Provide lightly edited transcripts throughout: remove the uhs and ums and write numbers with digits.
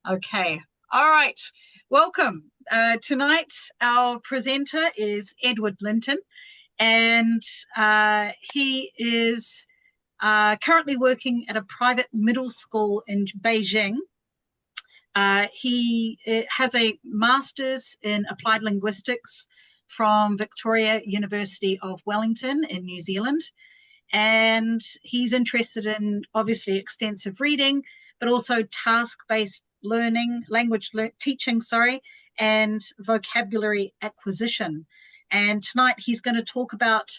Okay. All right. Welcome. Tonight, our presenter is Edward Linton, and he is currently working at a private middle school in Beijing. He has a master's in applied linguistics from Victoria University of Wellington in New Zealand. And he's interested in obviously extensive reading, but also task-based learning, teaching, and vocabulary acquisition. And tonight he's going to talk about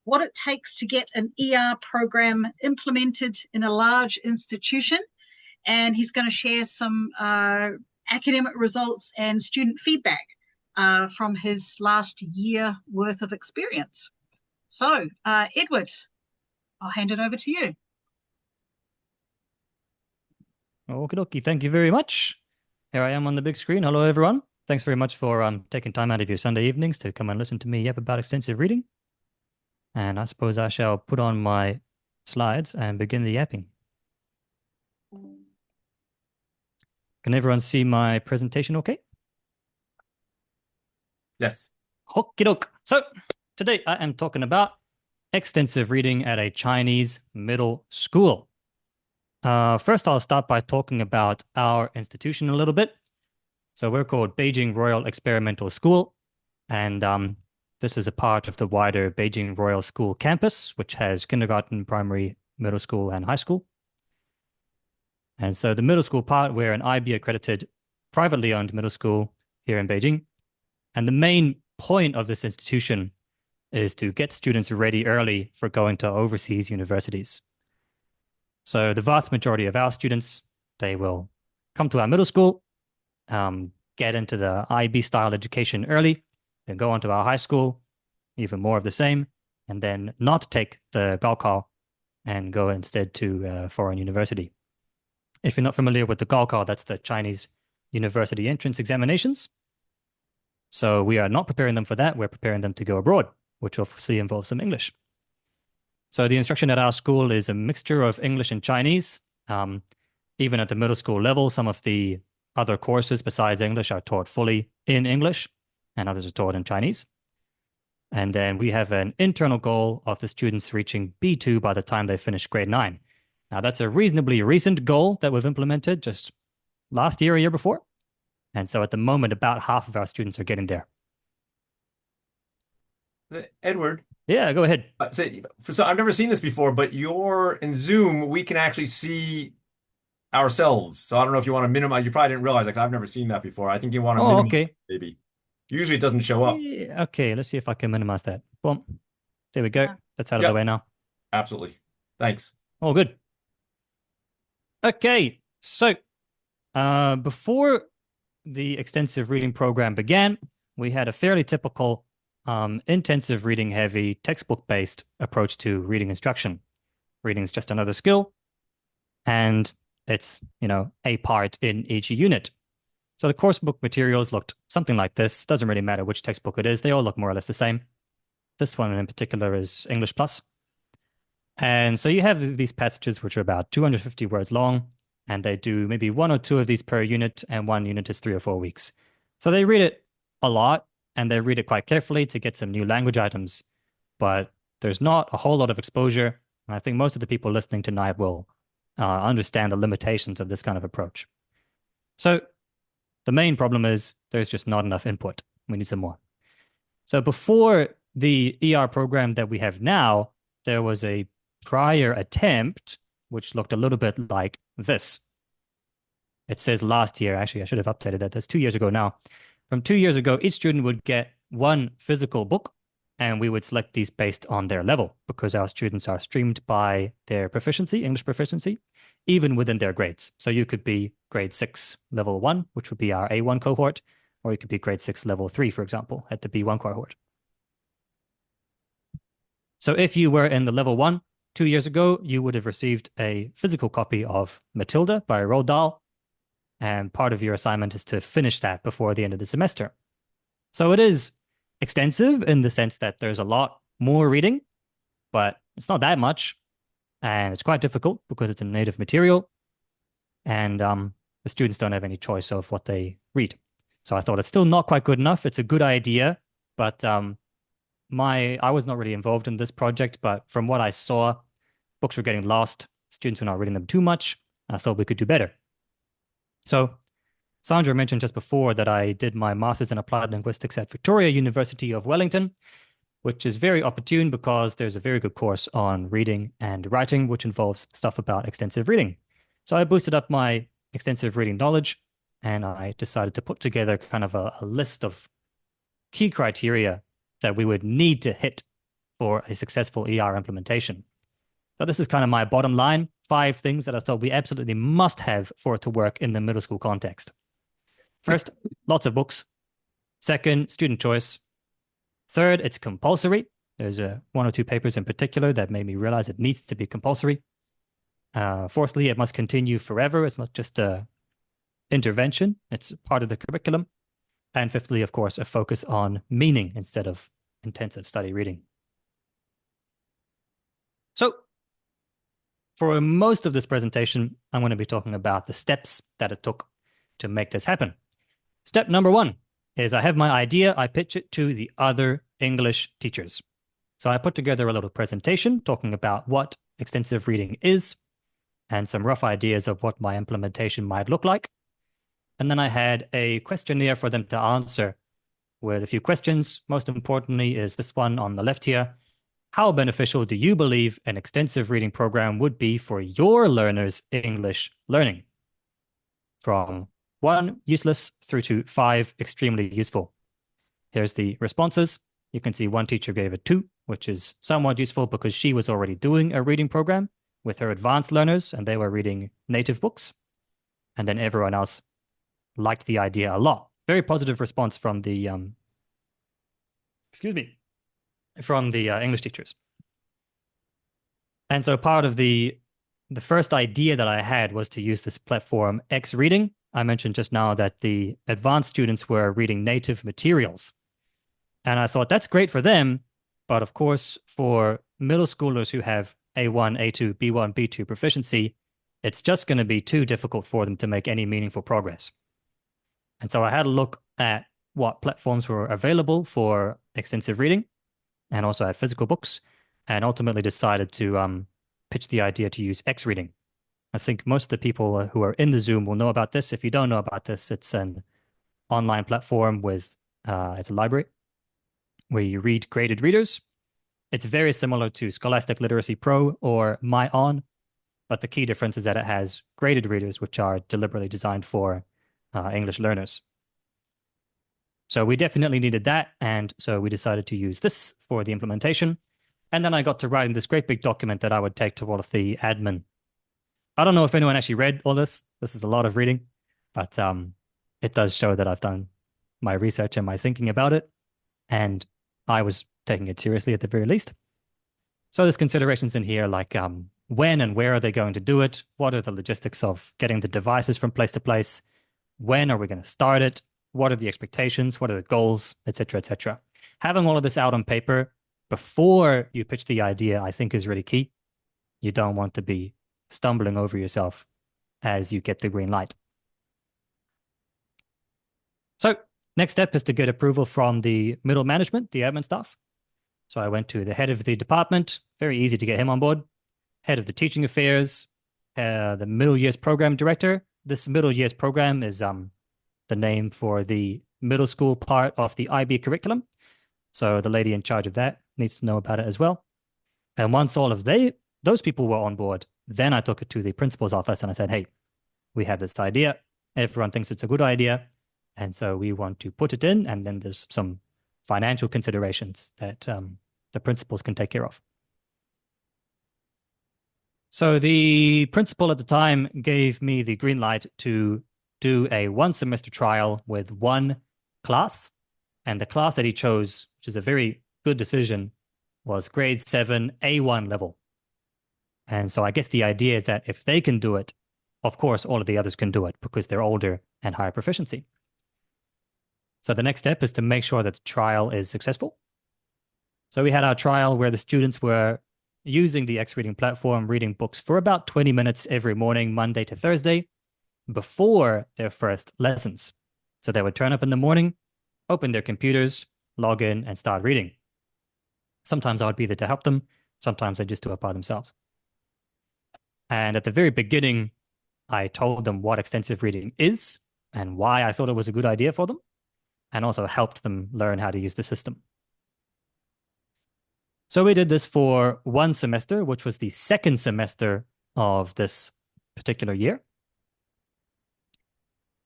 what it takes to get an ER program implemented in a large institution. And he's going to share some academic results and student feedback from his last year worth of experience. So, Edward, I'll hand it over to you. Okie dokie. Thank you very much. Here I am on the big screen. Hello, everyone. Thanks very much for taking time out of your Sunday evenings to come and listen to me yap about extensive reading. And I suppose I shall put on my slides and begin the yapping. Can everyone see my presentation okay? Yes. Okie doke. So today I am talking about extensive reading at a Chinese middle school. First, I'll start by talking about our institution a little bit. So we're called Beijing Royal Experimental School, and this is a part of the wider Beijing Royal School campus, which has kindergarten, primary, middle school, and high school. And so the middle school part, we're an IB accredited, privately owned middle school here in Beijing. And the main point of this institution is to get students ready early for going to overseas universities. So the vast majority of our students, they will come to our middle school, get into the IB style education early, then go on to our high school, even more of the same, and then not take the Gaokao and go instead to foreign university. If you're not familiar with the Gaokao, that's the Chinese university entrance examinations. So we are not preparing them for that. We're preparing them to go abroad, which obviously involves some English. So the instruction at our school is a mixture of English and Chinese. Even at the middle school level, some of the other courses besides English are taught fully in English, and others are taught in Chinese. And then we have an internal goal of the students reaching B2 by the time they finish grade 9. Now, that's a reasonably recent goal that we've implemented just last year or year before. And so at the moment, about half of our students are getting there. Edward. Yeah, go ahead. So I've never seen this before, but in Zoom, we can actually see ourselves. So I don't know if you want to minimize. You probably didn't realize, like, I've never seen that before. I think you want to minimize, okay. Maybe. Usually it doesn't show up. Yeah, okay, let's see if I can minimize that. Boom. There we go. Yeah. That's out of the way now. Absolutely. Thanks. Oh, good. Okay, so before the extensive reading program began, we had a fairly typical intensive reading heavy textbook-based approach to reading instruction. Reading is just another skill, and it's, a part in each unit. So the course book materials looked something like this. Doesn't really matter which textbook it is. They all look more or less the same. This one in particular is English Plus. And so you have these passages which are about 250 words long, and they do maybe 1 or 2 of these per unit, and one unit is 3 or 4 weeks. So they read it a lot, and they read it quite carefully to get some new language items. But there's not a whole lot of exposure, and I think most of the people listening tonight will understand the limitations of this kind of approach. So the main problem is there's just not enough input. We need some more. So before the ER program that we have now, there was a prior attempt which looked a little bit like this. It says last year. Actually, I should have updated that. That's 2 years ago now. From 2 years ago, each student would get one physical book, and we would select these based on their level, because our students are streamed by their proficiency, English proficiency, even within their grades. So you could be grade 6, level 1, which would be our A1 cohort, or you could be grade 6, level 3, for example, at the B1 cohort. So if you were in the level 1 2 years ago, you would have received a physical copy of Matilda by Roald Dahl, and part of your assignment is to finish that before the end of the semester. So it is extensive in the sense that there's a lot more reading, but it's not that much, and it's quite difficult because it's a native material, and the students don't have any choice of what they read. So I thought it's still not quite good enough. It's a good idea, but I was not really involved in this project, but from what I saw, books were getting lost. Students were not reading them too much. I thought we could do better. So Sandra mentioned just before that I did my master's in applied linguistics at Victoria University of Wellington, which is very opportune because there's a very good course on reading and writing, which involves stuff about extensive reading. So I boosted up my extensive reading knowledge, and I decided to put together kind of a list of key criteria that we would need to hit for a successful ER implementation. So this is kind of my bottom line, 5 things that I thought we absolutely must have for it to work in the middle school context. First, lots of books. Second, student choice. Third, it's compulsory. There's 1 or 2 papers in particular that made me realize it needs to be compulsory. Fourthly, it must continue forever. It's not just a intervention. It's part of the curriculum. And fifthly, of course, a focus on meaning instead of intensive study reading. So for most of this presentation, I'm going to be talking about the steps that it took to make this happen. Step number 1 is I have my idea, I pitch it to the other English teachers. So I put together a little presentation talking about what extensive reading is and some rough ideas of what my implementation might look like. And then I had a questionnaire for them to answer with a few questions. Most importantly is this one on the left here. How beneficial do you believe an extensive reading program would be for your learners' English learning? From 1, useless, through to 5, extremely useful. Here's the responses. You can see one teacher gave it 2, which is somewhat useful because she was already doing a reading program with her advanced learners and they were reading native books. And then everyone else liked the idea a lot. Very positive response from the, English teachers. And so part of the first idea that I had was to use this platform X Reading. I mentioned just now that the advanced students were reading native materials. And I thought that's great for them, but of course, for middle schoolers who have A1, A2, B1, B2 proficiency, it's just going to be too difficult for them to make any meaningful progress. And so I had a look at what platforms were available for extensive reading and also had physical books, and ultimately decided to pitch the idea to use X Reading. I think most of the people who are in the Zoom will know about this. If you don't know about this, it's an online platform with, it's a library where you read graded readers. It's very similar to Scholastic Literacy Pro or MyOn, but the key difference is that it has graded readers, which are deliberately designed for English learners. So we definitely needed that, and so we decided to use this for the implementation. And then I got to write in this great big document that I would take to all of the admin. I don't know if anyone actually read all this. This is a lot of reading, but it does show that I've done my research and my thinking about it, and I was taking it seriously at the very least. So there's considerations in here like when and where are they going to do it? What are the logistics of getting the devices from place to place? When are we going to start it? What are the expectations? What are the goals, etc., etc. Having all of this out on paper before you pitch the idea, I think, is really key. You don't want to be stumbling over yourself as you get the green light. So next step is to get approval from the middle management, the admin staff. So I went to the head of the department, very easy to get him on board, head of the teaching affairs, the middle years program director. This middle years program is the name for the middle school part of the IB curriculum. So the lady in charge of that needs to know about it as well. And once all of those people were on board, then I took it to the principal's office and I said, hey, we have this idea. Everyone thinks it's a good idea. And so we want to put it in. And then there's some financial considerations that the principals can take care of. So the principal at the time gave me the green light to do a 1-semester trial with 1 class. And the class that he chose, which is a very good decision, was grade 7 A1 level. And so I guess the idea is that if they can do it, of course, all of the others can do it because they're older and higher proficiency. So the next step is to make sure that the trial is successful. So we had our trial where the students were using the X Reading platform, reading books for about 20 minutes every morning, Monday to Thursday. before their first lessons. So they would turn up in the morning, open their computers, log in, and start reading. Sometimes I would be there to help them. Sometimes they just do it by themselves. And at the very beginning, I told them what extensive reading is and why I thought it was a good idea for them, and also helped them learn how to use the system. So we did this for one semester, which was the second semester of this particular year.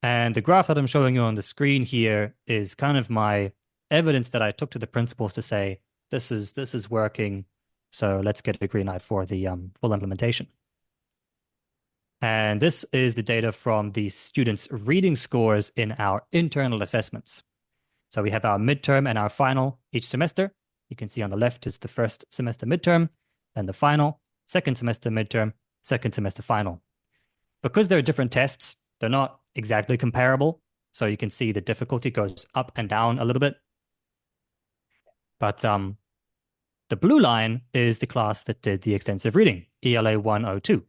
And the graph that I'm showing you on the screen here is kind of my evidence that I took to the principals to say, this is working, so let's get a green light for the full implementation. And this is the data from the students' reading scores in our internal assessments. So we have our midterm and our final each semester. You can see on the left is the first semester midterm, then the final, second semester midterm, second semester final. Because they're different tests, they're not exactly comparable. So you can see the difficulty goes up and down a little bit. But the blue line is the class that did the extensive reading, ELA 102.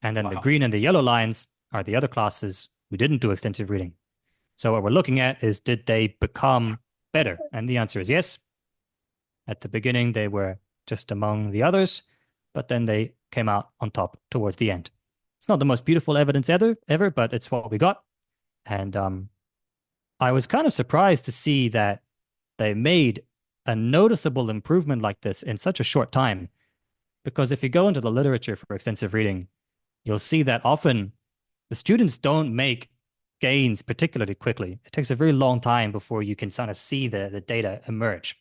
And then the green and the yellow lines are the other classes who didn't do extensive reading. So what we're looking at is, did they become better? And the answer is yes. At the beginning, they were just among the others, but then they came out on top towards the end. It's not the most beautiful evidence ever, but it's what we got. And I was kind of surprised to see that they made a noticeable improvement like this in such a short time. Because if you go into the literature for extensive reading, you'll see that often the students don't make gains particularly quickly. It takes a very long time before you can sort of see the data emerge.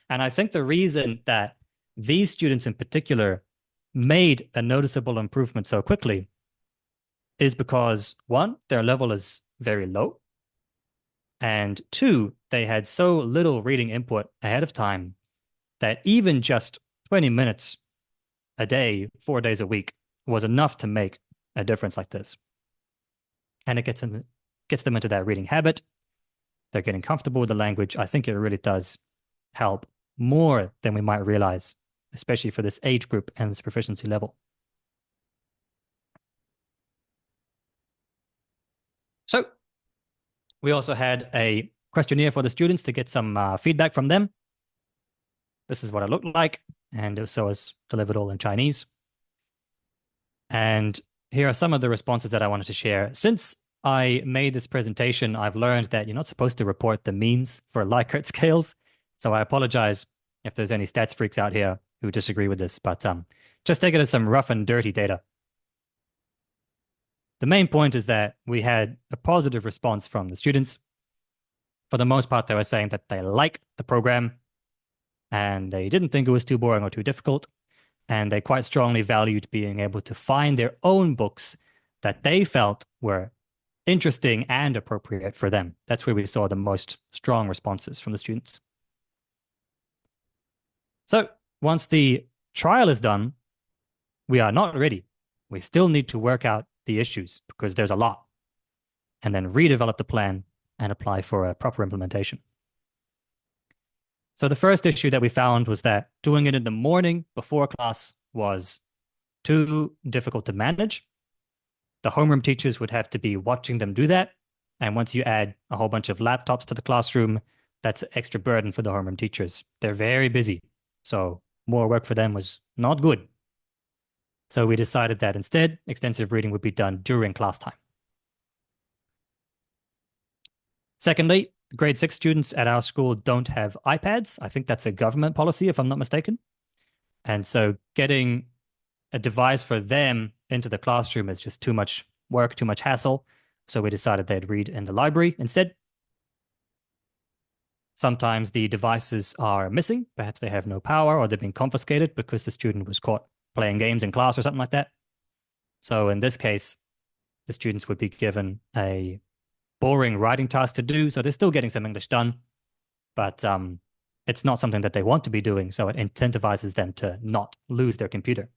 And I think the reason that these students in particular made a noticeable improvement so quickly is because, one, their level is very low, and two, they had so little reading input ahead of time that even just 20 minutes a day, 4 days a week, was enough to make a difference like this. And it gets them into that reading habit. They're getting comfortable with the language. I think it really does help more than we might realize, especially for this age group and this proficiency level. So we also had a questionnaire for the students to get some feedback from them. This is what it looked like, and so it's delivered all in Chinese. And here are some of the responses that I wanted to share. Since I made this presentation, I've learned that you're not supposed to report the means for Likert scales. So I apologize if there's any stats freaks out here who disagree with this, but just take it as some rough and dirty data. The main point is that we had a positive response from the students. For the most part, they were saying that they liked the program and they didn't think it was too boring or too difficult. And they quite strongly valued being able to find their own books that they felt were interesting and appropriate for them. That's where we saw the most strong responses from the students. So once the trial is done, we are not ready. We still need to work out the issues because there's a lot, and then redevelop the plan and apply for a proper implementation. So the first issue that we found was that doing it in the morning before class was too difficult to manage. The homeroom teachers would have to be watching them do that. And once you add a whole bunch of laptops to the classroom, that's an extra burden for the homeroom teachers. They're very busy. So more work for them was not good. So we decided that instead, extensive reading would be done during class time. Secondly, grade 6 students at our school don't have iPads. I think that's a government policy, if I'm not mistaken. And so getting a device for them into the classroom is just too much work, too much hassle. So we decided they'd read in the library instead. Sometimes the devices are missing. Perhaps they have no power or they've been confiscated because the student was caught playing games in class or something like that. So in this case, the students would be given a boring writing task to do. So they're still getting some English done, but it's not something that they want to be doing. So it incentivizes them to not lose their computer.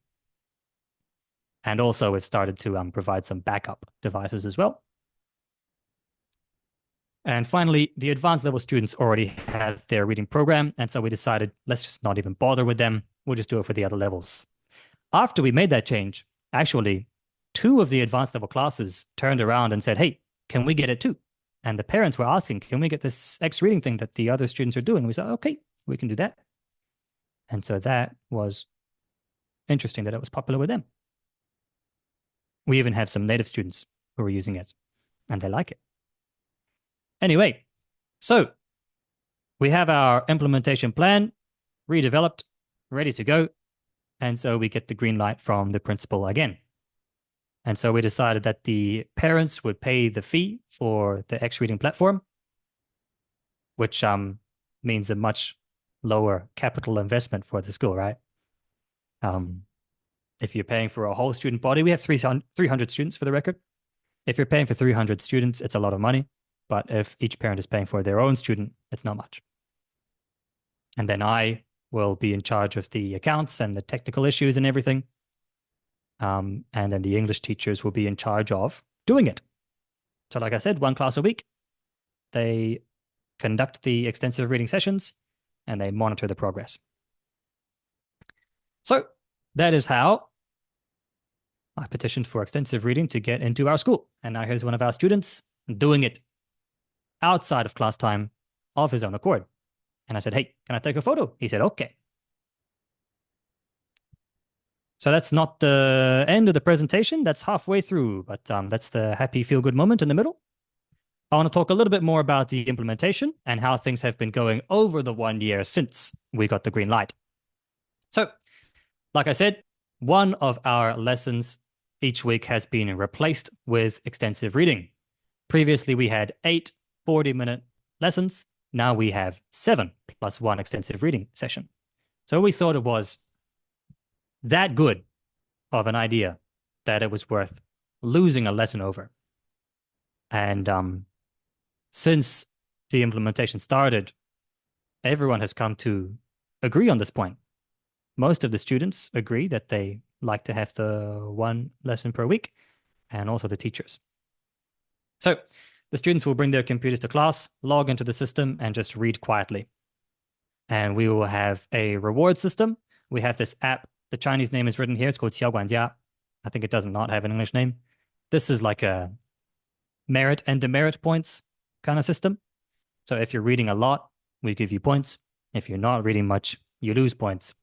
And also we've started to provide some backup devices as well. And finally, the advanced level students already have their reading program. And so we decided, let's just not even bother with them. We'll just do it for the other levels. After we made that change, actually, 2 of the advanced level classes turned around and said, hey, can we get it too? And the parents were asking, can we get this X reading thing that the other students are doing? We said, okay, we can do that. And so that was interesting that it was popular with them. We even have some native students who are using it, and they like it. Anyway, so we have our implementation plan redeveloped, ready to go. And so we get the green light from the principal again. And so we decided that the parents would pay the fee for the X reading platform, which means a much lower capital investment for the school, right? If you're paying for a whole student body, we have 300 students for the record. If you're paying for 300 students, it's a lot of money. But if each parent is paying for their own student, it's not much. And then I will be in charge of the accounts and the technical issues and everything. And then the English teachers will be in charge of doing it. So like I said, 1 class a week. They conduct the extensive reading sessions and they monitor the progress. So that is how I petitioned for extensive reading to get into our school. And now here's one of our students doing it outside of class time of his own accord. And I said, hey, can I take a photo? He said, okay. So that's not the end of the presentation. That's halfway through, but that's the happy feel-good moment in the middle. I want to talk a little bit more about the implementation and how things have been going over the 1 year since we got the green light. So, like I said, one of our lessons each week has been replaced with extensive reading. Previously, we had 8 40-minute lessons. Now we have 7 plus 1 extensive reading session. So we thought it was that good of an idea that it was worth losing a lesson over. And since the implementation started, everyone has come to agree on this point. Most of the students agree that they like to have the 1 lesson per week, and also the teachers. So the students will bring their computers to class, log into the system, and just read quietly. And we will have a reward system. We have this app. The Chinese name is written here. It's called 小管家. I think it does not have an English name. This is like a merit and demerit points kind of system. So if you're reading a lot, we give you points. If you're not reading much, you lose points.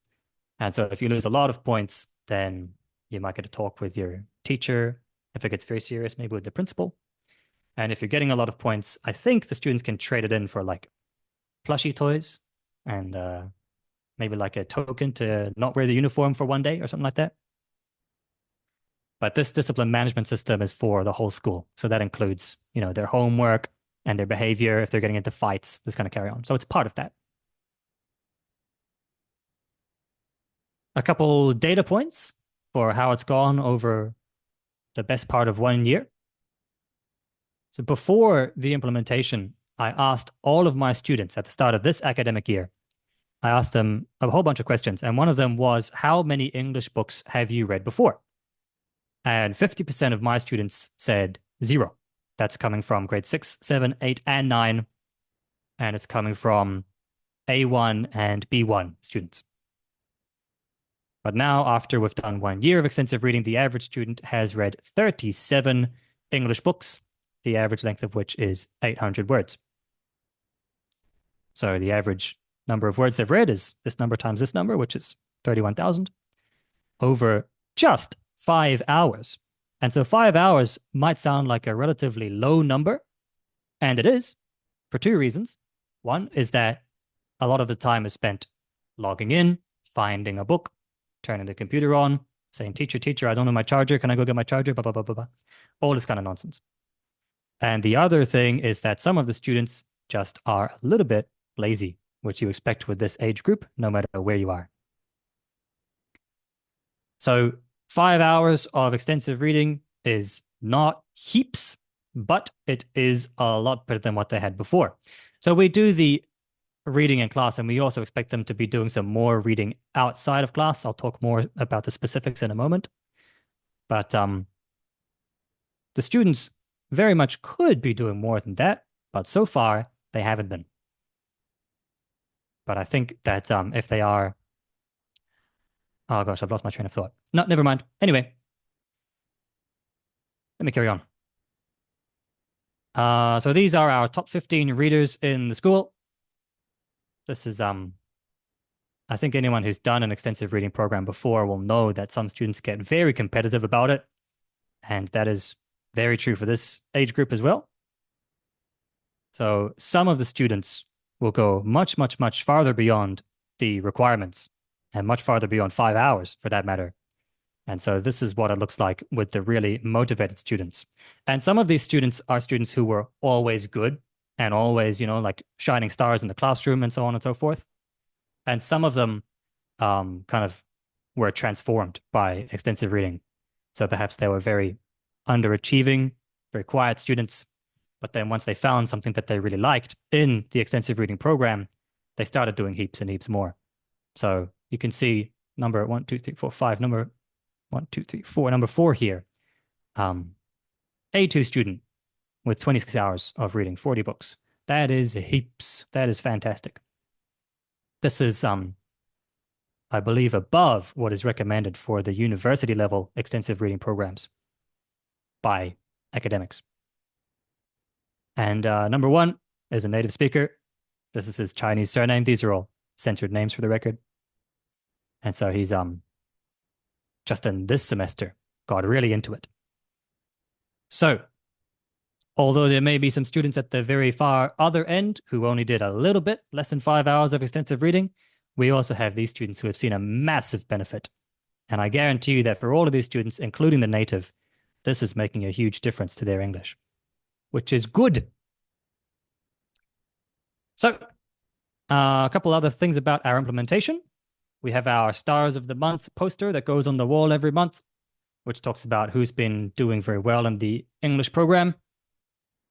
And so if you lose a lot of points, then you might get a talk with your teacher. If it gets very serious, maybe with the principal. And if you're getting a lot of points, I think the students can trade it in for like plushie toys and maybe like a token to not wear the uniform for 1 day or something like that. But this discipline management system is for the whole school. So that includes, their homework and their behavior, if they're getting into fights, this kind of carry on. So it's part of that. A couple data points for how it's gone over the best part of 1 year. So before the implementation, I asked all of my students at the start of this academic year, I asked them a whole bunch of questions. And one of them was, how many English books have you read before? And 50% of my students said 0. That's coming from grade 6, 7, 8, and 9. And it's coming from A1 and B1 students. But now, after we've done 1 year of extensive reading, the average student has read 37 English books, the average length of which is 800 words. So the average number of words they've read is this number times this number, which is 31,000, over just 5 hours. And so 5 hours might sound like a relatively low number, and it is, for 2 reasons. One is that a lot of the time is spent logging in, finding a book, turning the computer on, saying, teacher, I don't know my charger. Can I go get my charger? Blah, blah, blah, blah, blah. All this kind of nonsense. And the other thing is that some of the students just are a little bit lazy, which you expect with this age group, no matter where you are. So 5 hours of extensive reading is not heaps, but it is a lot better than what they had before. So we do the reading in class, and we also expect them to be doing some more reading outside of class. I'll talk more about the specifics in a moment. But the students very much could be doing more than that, but so far they haven't been. But I think that if they are... Oh gosh, I've lost my train of thought. No, never mind. Anyway, let me carry on. So these are our top 15 readers in the school. This is, I think anyone who's done an extensive reading program before will know that some students get very competitive about it. And that is very true for this age group as well. So some of the students will go much, much, much farther beyond the requirements and much farther beyond 5 hours for that matter. And so this is what it looks like with the really motivated students. And some of these students are students who were always good and always, like shining stars in the classroom and so on and so forth. And some of them kind of were transformed by extensive reading. So perhaps they were very underachieving, very quiet students. But then once they found something that they really liked in the extensive reading program, they started doing heaps and heaps more. So you can see number 1, 2, 3, 4, 5, number 1, 2, 3, 4, number 4 here. A2 student with 26 hours of reading 40 books. That is heaps. That is fantastic. This is, I believe, above what is recommended for the university level extensive reading programs by academics. And number 1 is a native speaker. This is his Chinese surname. These are all censored names for the record. And so he's just in this semester got really into it. So although there may be some students at the very far other end who only did a little bit, less than 5 hours of extensive reading, we also have these students who have seen a massive benefit. And I guarantee you that for all of these students, including the native, this is making a huge difference to their English, which is good. So a couple other things about our implementation. We have our Stars of the Month poster that goes on the wall every month, which talks about who's been doing very well in the English program.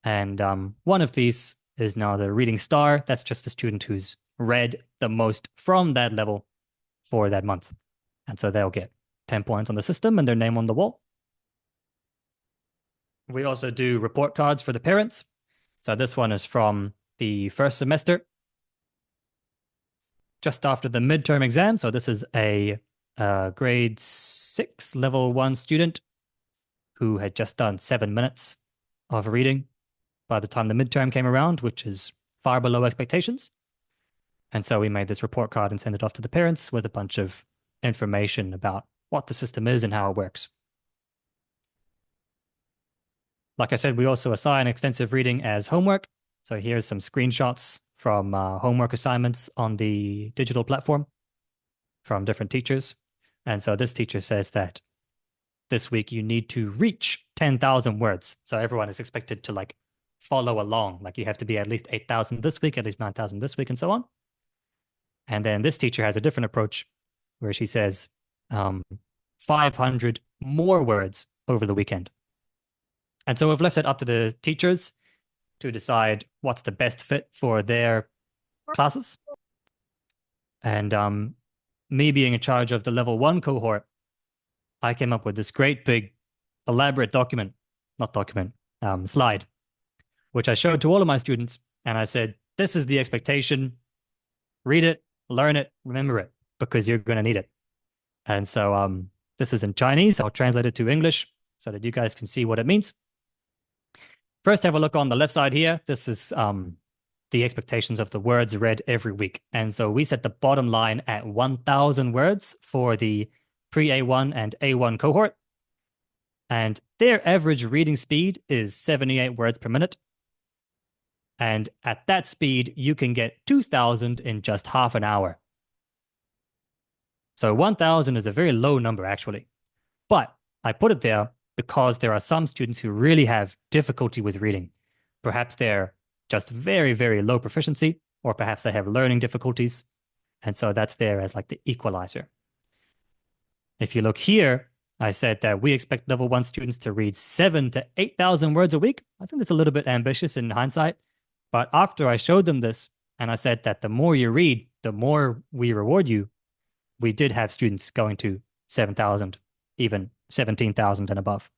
And one of these is now the Reading Star. That's just the student who's read the most from that level for that month. And so they'll get 10 points on the system and their name on the wall. We also do report cards for the parents. So this one is from the first semester, just after the midterm exam. So this is a grade 6 level 1 student who had just done 7 minutes of reading by the time the midterm came around, which is far below expectations. And so we made this report card and sent it off to the parents with a bunch of information about what the system is and how it works. Like I said, we also assign extensive reading as homework. So here's some screenshots from homework assignments on the digital platform from different teachers. And so this teacher says that this week you need to reach 10,000 words. So everyone is expected to follow along. Like you have to be at least 8,000 this week, at least 9,000 this week, and so on. And then this teacher has a different approach where she says 500 more words over the weekend. And so we've left it up to the teachers to decide what's the best fit for their classes. And me being in charge of the level 1 cohort, I came up with this great big elaborate slide, which I showed to all of my students. And I said, this is the expectation. Read it, learn it, remember it, because you're going to need it. And so this is in Chinese. I'll translate it to English so that you guys can see what it means. First, have a look on the left side here. This is the expectations of the words read every week. And so we set the bottom line at 1,000 words for the pre-A1 and A1 cohort. And their average reading speed is 78 words per minute. And at that speed, you can get 2,000 in just half an hour. So 1,000 is a very low number, actually. But I put it there because there are some students who really have difficulty with reading. Perhaps they're just very, very low proficiency, or perhaps they have learning difficulties. And so that's there as the equalizer. If you look here, I said that we expect level 1 students to read 7,000 to 8,000 words a week. I think that's a little bit ambitious in hindsight. But after I showed them this, and I said that the more you read, the more we reward you, we did have students going to 7,000, even 17,000 and above.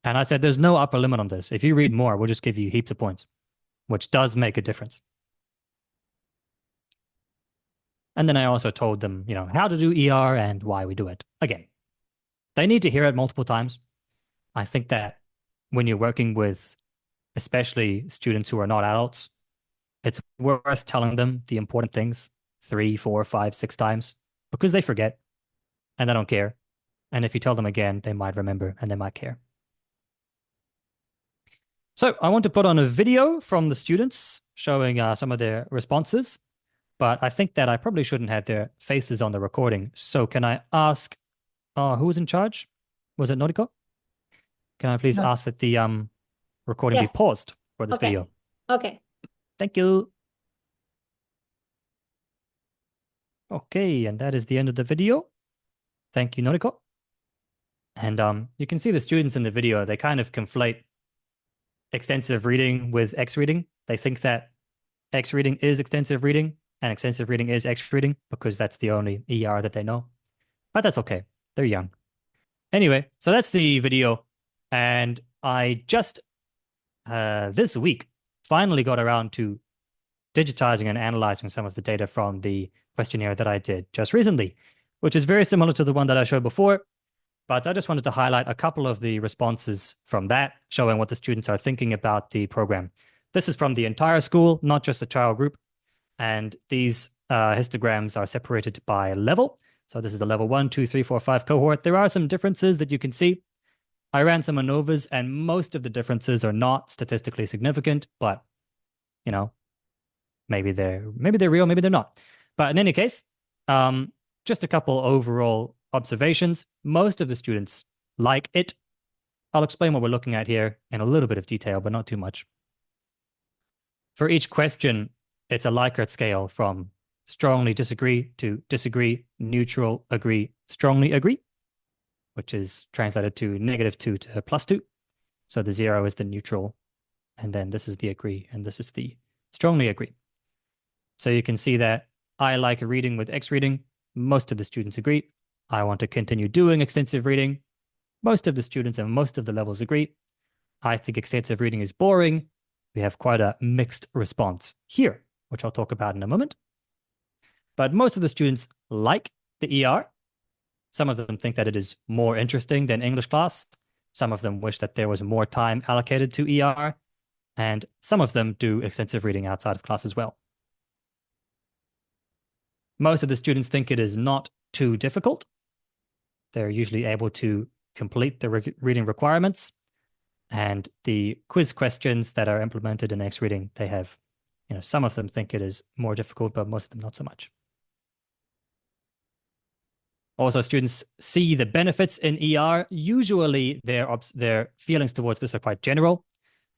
And I said, there's no upper limit on this. If you read more, we'll just give you heaps of points, which does make a difference. And then I also told them, how to do ER and why we do it. Again, they need to hear it multiple times. I think that when you're working with especially students who are not adults, it's worth telling them the important things 3, 4, 5, 6 times because they forget and they don't care. And if you tell them again, they might remember and they might care. So I want to put on a video from the students showing some of their responses, but I think that I probably shouldn't have their faces on the recording. So can I ask who was in charge? Was it Noriko? Can I please ask that the recording be paused for this video? Okay. Thank you. Okay, and that is the end of the video. Thank you, Noriko. And you can see the students in the video, they kind of conflate extensive reading with X reading. They think that X reading is extensive reading and extensive reading is X reading because that's the only ER that they know. But that's okay. They're young. Anyway, so that's the video. And I just this week finally got around to digitizing and analyzing some of the data from the questionnaire that I did just recently, which is very similar to the one that I showed before. But I just wanted to highlight a couple of the responses from that, showing what the students are thinking about the program. This is from the entire school, not just a child group. And these histograms are separated by level. So this is the level 1, 2, 3, 4, 5 cohort. There are some differences that you can see. I ran some ANOVAs, and most of the differences are not statistically significant, but, you know, maybe they're real, maybe they're not. But in any case, just a couple overall observations. Most of the students like it. I'll explain what we're looking at here in a little bit of detail, but not too much. For each question, it's a Likert scale from strongly disagree to disagree, neutral, agree, strongly agree, which is translated to -2 to +2. So the 0 is the neutral, and then this is the agree, and this is the strongly agree. So you can see that I like reading with X reading. Most of the students agree. I want to continue doing extensive reading. Most of the students and most of the levels agree. I think extensive reading is boring. We have quite a mixed response here, which I'll talk about in a moment. But most of the students like the ER. Some of them think that it is more interesting than English class. Some of them wish that there was more time allocated to ER. And some of them do extensive reading outside of class as well. Most of the students think it is not too difficult. They're usually able to complete the reading requirements. And the quiz questions that are implemented in X reading, they have, some of them think it is more difficult, but most of them not so much. Also, students see the benefits in ER. Usually their feelings towards this are quite general.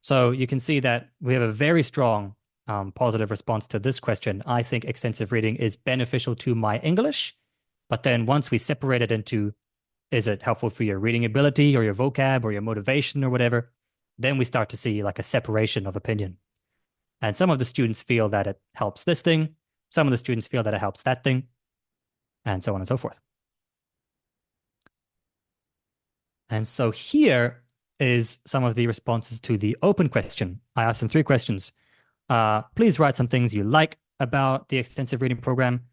So you can see that we have a very strong positive response to this question. I think extensive reading is beneficial to my English. But then once we separate it into, is it helpful for your reading ability or your vocab or your motivation or whatever, then we start to see like a separation of opinion. And some of the students feel that it helps this thing. Some of the students feel that it helps that thing, and so on and so forth. And so here is some of the responses to the open question. I asked them 3 questions. Please write some things you like about the extensive reading program.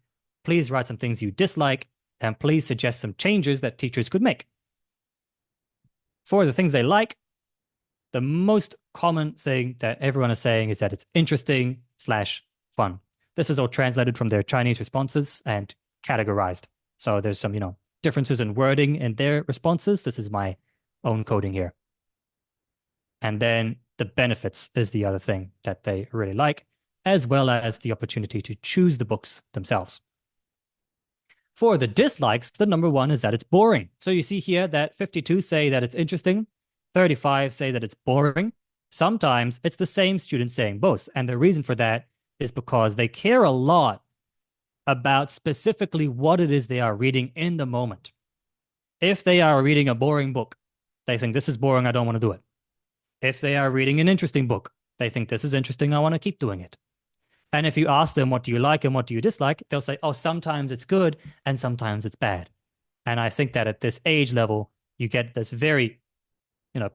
Please write some things you dislike, and please suggest some changes that teachers could make. For the things they like, the most common thing that everyone is saying is that it's interesting/fun. This is all translated from their Chinese responses and categorized. So there's some, differences in wording in their responses. This is my own coding here. And then the benefits is the other thing that they really like, as well as the opportunity to choose the books themselves. For the dislikes, the number 1 is that it's boring. So you see here that 52 say that it's interesting, 35 say that it's boring. Sometimes it's the same student saying both. And the reason for that is because they care a lot about specifically what it is they are reading in the moment. If they are reading a boring book, they think this is boring, I don't want to do it. If they are reading an interesting book, they think this is interesting, I want to keep doing it. And if you ask them, what do you like and what do you dislike? They'll say, oh, sometimes it's good and sometimes it's bad. And I think that at this age level, you get this very,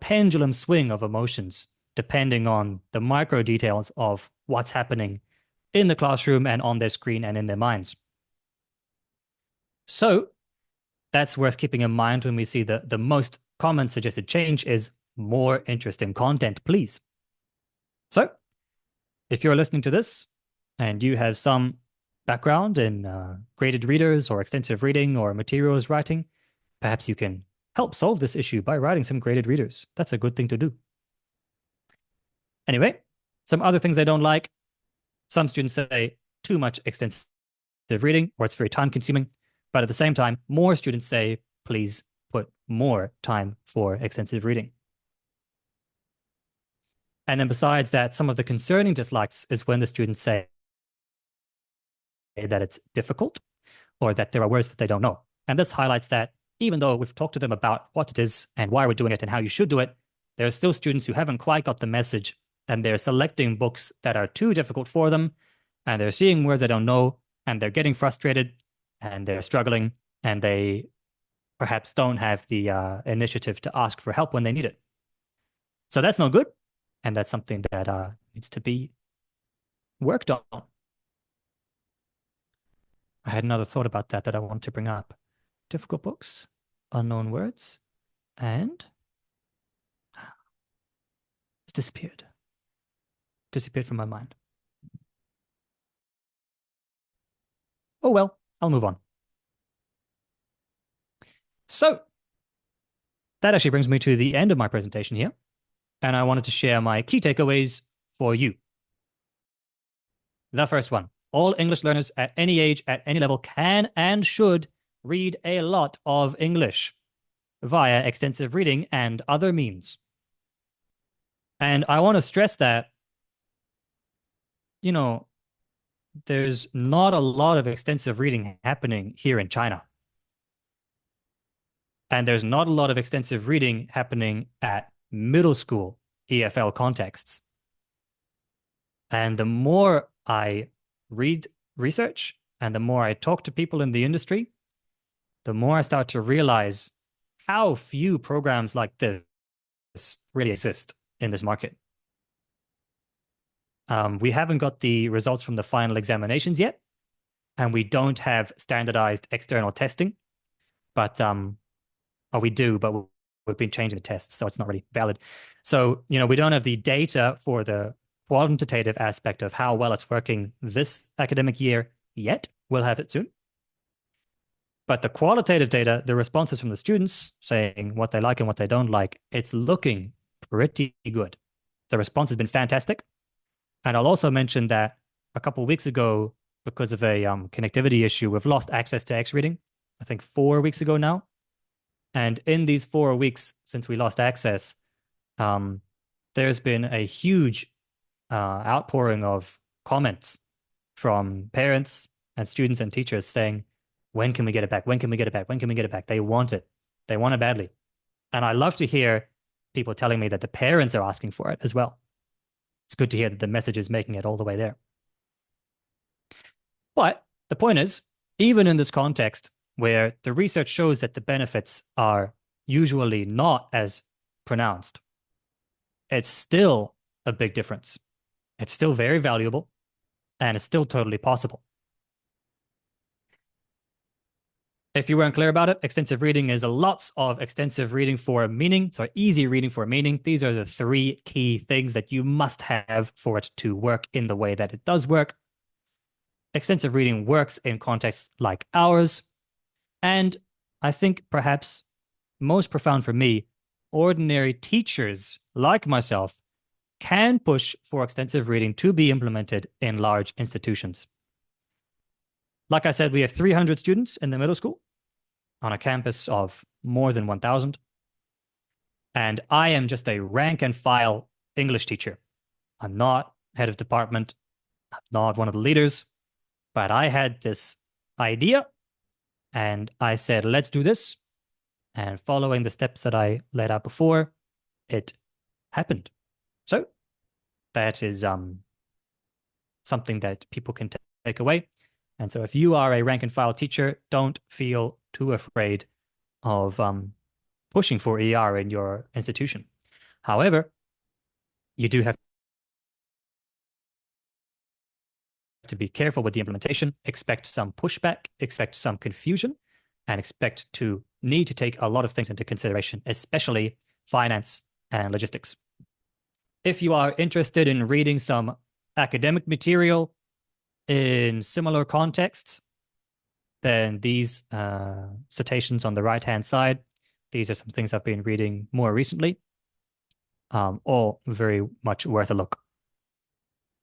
pendulum swing of emotions, depending on the micro details of what's happening in the classroom and on their screen and in their minds. So that's worth keeping in mind when we see the most common suggested change is more interesting content, please. So if you're listening to this and you have some background in graded readers or extensive reading or materials writing, perhaps you can help solve this issue by writing some graded readers. That's a good thing to do. Anyway, some other things I don't like. Some students say too much extensive reading or it's very time consuming. But at the same time, more students say, please put more time for extensive reading. And then besides that, some of the concerning dislikes is when the students say that it's difficult or that there are words that they don't know. And this highlights that even though we've talked to them about what it is and why we're doing it and how you should do it, there are still students who haven't quite got the message and they're selecting books that are too difficult for them and they're seeing words they don't know and they're getting frustrated and they're struggling and they perhaps don't have the initiative to ask for help when they need it. So that's no good. And that's something that needs to be worked on. I had another thought about that I want to bring up. Difficult books, unknown words, and it's disappeared. Disappeared from my mind. Oh well, I'll move on. So that actually brings me to the end of my presentation here. And I wanted to share my key takeaways for you. The first one, all English learners at any age, at any level can and should read a lot of English via extensive reading and other means. And I want to stress that, you know, there's not a lot of extensive reading happening here in China. And there's not a lot of extensive reading happening at middle school EFL contexts. And the more I read research and the more I talk to people in the industry, the more I start to realize how few programs like this really exist in this market. We haven't got the results from the final examinations yet, and we don't have standardized external testing, but we do, but we've been changing the tests, so it's not really valid. So, you know, we don't have the data for the quantitative aspect of how well it's working this academic year yet. We'll have it soon. But the qualitative data, the responses from the students saying what they like and what they don't like, it's looking pretty good. The response has been fantastic. And I'll also mention that a couple of weeks ago, because of a connectivity issue, we've lost access to X-reading, I think 4 weeks ago now. And in these 4 weeks since we lost access, there's been a huge outpouring of comments from parents and students and teachers saying, when can we get it back? When can we get it back? When can we get it back? They want it. They want it badly. And I love to hear people telling me that the parents are asking for it as well. It's good to hear that the message is making it all the way there. But the point is, even in this context where the research shows that the benefits are usually not as pronounced, it's still a big difference. It's still very valuable, and it's still totally possible. If you weren't clear about it, extensive reading is lots of extensive reading for meaning. So easy reading for meaning. These are the 3 key things that you must have for it to work in the way that it does work. Extensive reading works in contexts like ours. And I think perhaps most profound for me, ordinary teachers like myself can push for extensive reading to be implemented in large institutions. Like I said, we have 300 students in the middle school on a campus of more than 1,000. And I am just a rank and file English teacher. I'm not head of department. I'm not one of the leaders. But I had this idea and I said, let's do this. And following the steps that I laid out before, it happened. So that is something that people can take away. And so if you are a rank and file teacher, don't feel too afraid of pushing for ER in your institution. However, you do have to be careful with the implementation, expect some pushback, expect some confusion, and expect to need to take a lot of things into consideration, especially finance and logistics. If you are interested in reading some academic material in similar contexts, then these citations on the right-hand side, these are some things I've been reading more recently, all very much worth a look.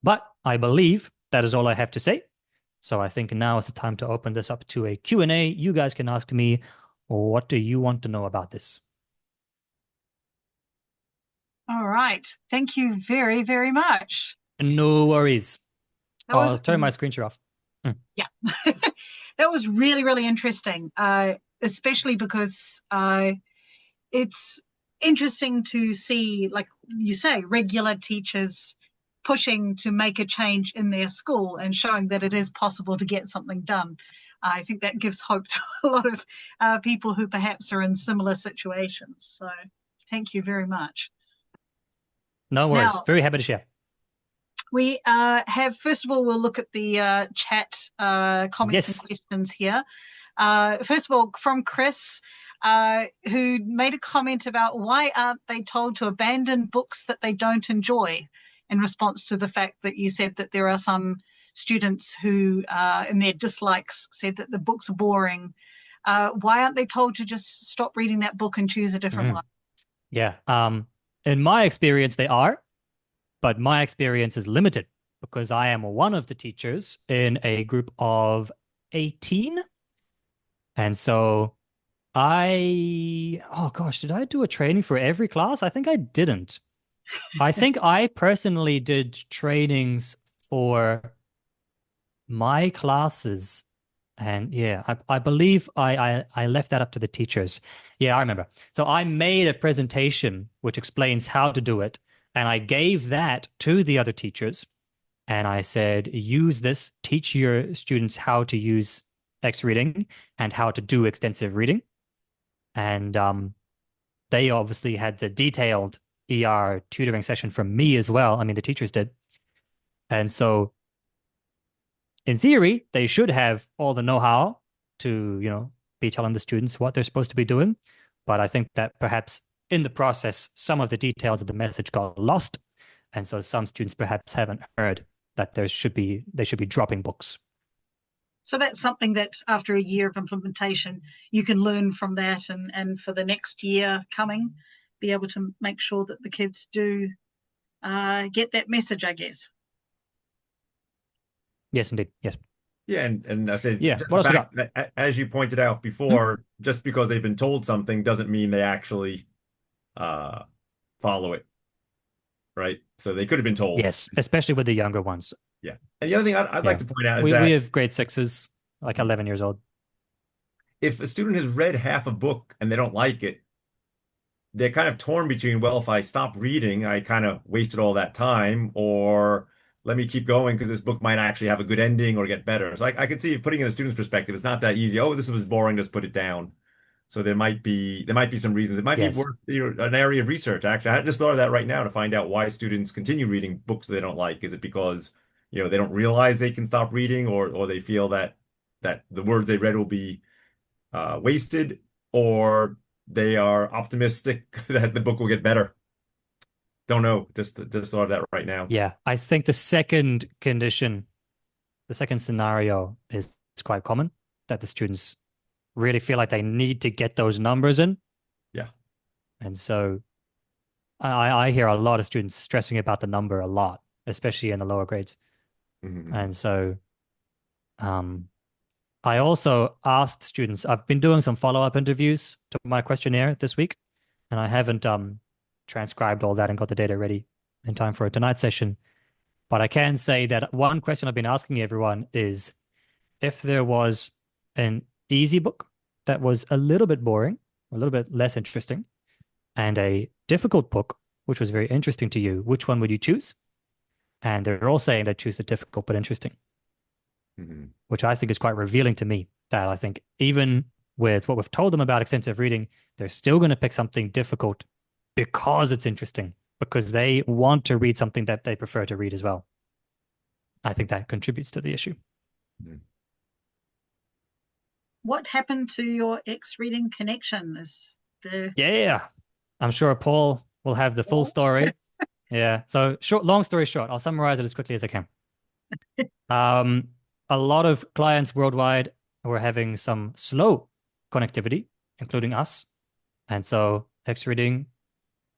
But I believe that is all I have to say. So I think now is the time to open this up to a Q&A. You guys can ask me, what do you want to know about this? All right. Thank you very, very much. No worries. I'll turn my screen share off. Yeah. That was really, really interesting, especially because it's interesting to see, like you say, regular teachers pushing to make a change in their school and showing that it is possible to get something done. I think that gives hope to a lot of people who perhaps are in similar situations. So thank you very much. No worries. Now, very happy to share. We have, first of all, we'll look at the chat comments and questions here. First of all, from Chris, who made a comment about why aren't they told to abandon books that they don't enjoy, in response to the fact that you said that there are some students who, in their dislikes, said that the books are boring. Why aren't they told to just stop reading that book and choose a different one? Yeah. In my experience, they are, but my experience is limited because I am one of the teachers in a group of 18. And so oh gosh, did I do a training for every class? I think I didn't. I think I personally did trainings for my classes. And yeah, I believe I left that up to the teachers. Yeah, I remember. So I made a presentation which explains how to do it. And I gave that to the other teachers. And I said, use this, teach your students how to use X reading and how to do extensive reading. And they obviously had the detailed ER tutoring session from me as well. I mean, the teachers did. And so in theory, they should have all the know-how to, be telling the students what they're supposed to be doing. But I think that perhaps in the process, some of the details of the message got lost. And so some students perhaps haven't heard that they should be dropping books. So that's something that after a year of implementation, you can learn from that and for the next year coming, be able to make sure that the kids do get that message, I guess. Yes, indeed. Yes. Yeah, and I said, yeah. What else back, we got? As you pointed out before, just because they've been told something doesn't mean they actually follow it, right? So they could have been told. Yes, especially with the younger ones. Yeah. And the other thing I'd like to point out is we that we have grade 6s, like 11 years old. If a student has read half a book and they don't like it, they're kind of torn between, well, if I stop reading, I kind of wasted all that time, or let me keep going because this book might actually have a good ending or get better. So I could see, putting in a student's perspective, it's not that easy. Oh, this was boring, just put it down. So there might be some reasons. It might be worth an area of research. Actually, I just thought of that right now to find out why students continue reading books they don't like. Is it because they don't realize they can stop reading, or they feel that the words they read will be wasted, or they are optimistic that the book will get better? Don't know. Just thought of that right now. Yeah, I think the second scenario is quite common, that the students really feel like they need to get those numbers in. Yeah. And so I hear a lot of students stressing about the number a lot, especially in the lower grades. Mm-hmm. And so I also asked students, I've been doing some follow-up interviews to my questionnaire this week, and I haven't transcribed all that and got the data ready in time for tonight's session. But I can say that one question I've been asking everyone is if there was an easy book that was a little bit boring, a little bit less interesting, and a difficult book, which was very interesting to you, which one would you choose? And they're all saying they choose the difficult but interesting, which I think is quite revealing to me, that I think even with what we've told them about extensive reading, they're still going to pick something difficult because it's interesting, because they want to read something that they prefer to read as well. I think that contributes to the issue. what happened to your X-reading connection? Yeah, I'm sure Paul will have the full story. Yeah. So long story short, I'll summarize it as quickly as I can. A lot of clients worldwide were having some slow connectivity, including us. And so X-Reading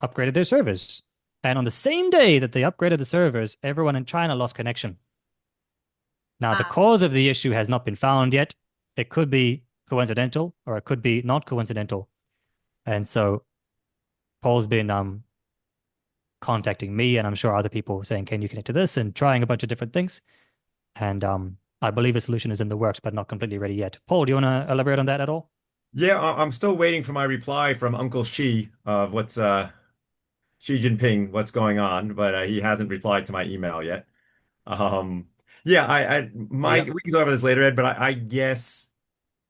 upgraded their servers. And on the same day that they upgraded the servers, everyone in China lost connection. Now, the cause of the issue has not been found yet. It could be coincidental or it could be not coincidental. And so Paul's been contacting me and I'm sure other people saying, can you connect to this, and trying a bunch of different things. And I believe a solution is in the works, but not completely ready yet. Paul, do you want to elaborate on that at all? Yeah, I'm still waiting for my reply from Uncle Xi of what's Xi Jinping, what's going on, but he hasn't replied to my email yet. Um, yeah, Yeah. we can talk about this later, Ed, but I guess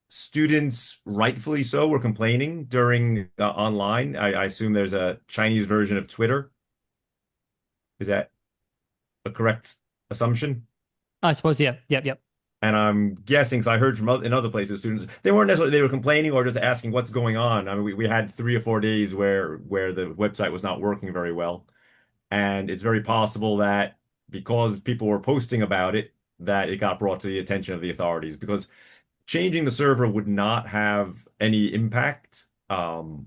students, rightfully so, were complaining during online. I assume there's a Chinese version of Twitter. Is that a correct assumption? I suppose, yeah. Yep. And I'm guessing, because I heard from in other places, students, they weren't necessarily, they were complaining or just asking what's going on. I mean, we had 3 or 4 days where the website was not working very well. And it's very possible that because people were posting about it, that it got brought to the attention of the authorities. Because changing the server would not have any impact.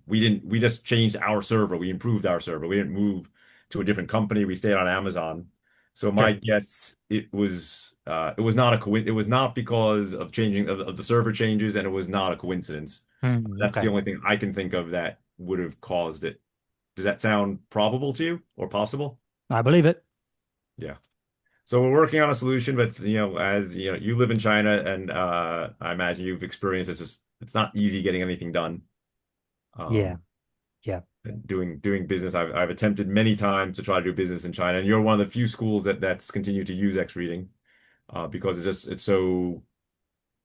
We just changed our server. We improved our server. We didn't move to a different company. We stayed on Amazon. So my Sure. guess, it was not it was not because of changing of the server changes, and it was not a coincidence. That's Okay. the only thing I can think of that would have caused it. Does that sound probable to you or possible? I believe it. Yeah. So we're working on a solution, but as you know, you live in China, and I imagine you've experienced it's not easy getting anything done. Yeah. Um, Yeah. doing business, I've attempted many times to try to do business in China, and you're one of the few schools that's continued to use X reading because it's so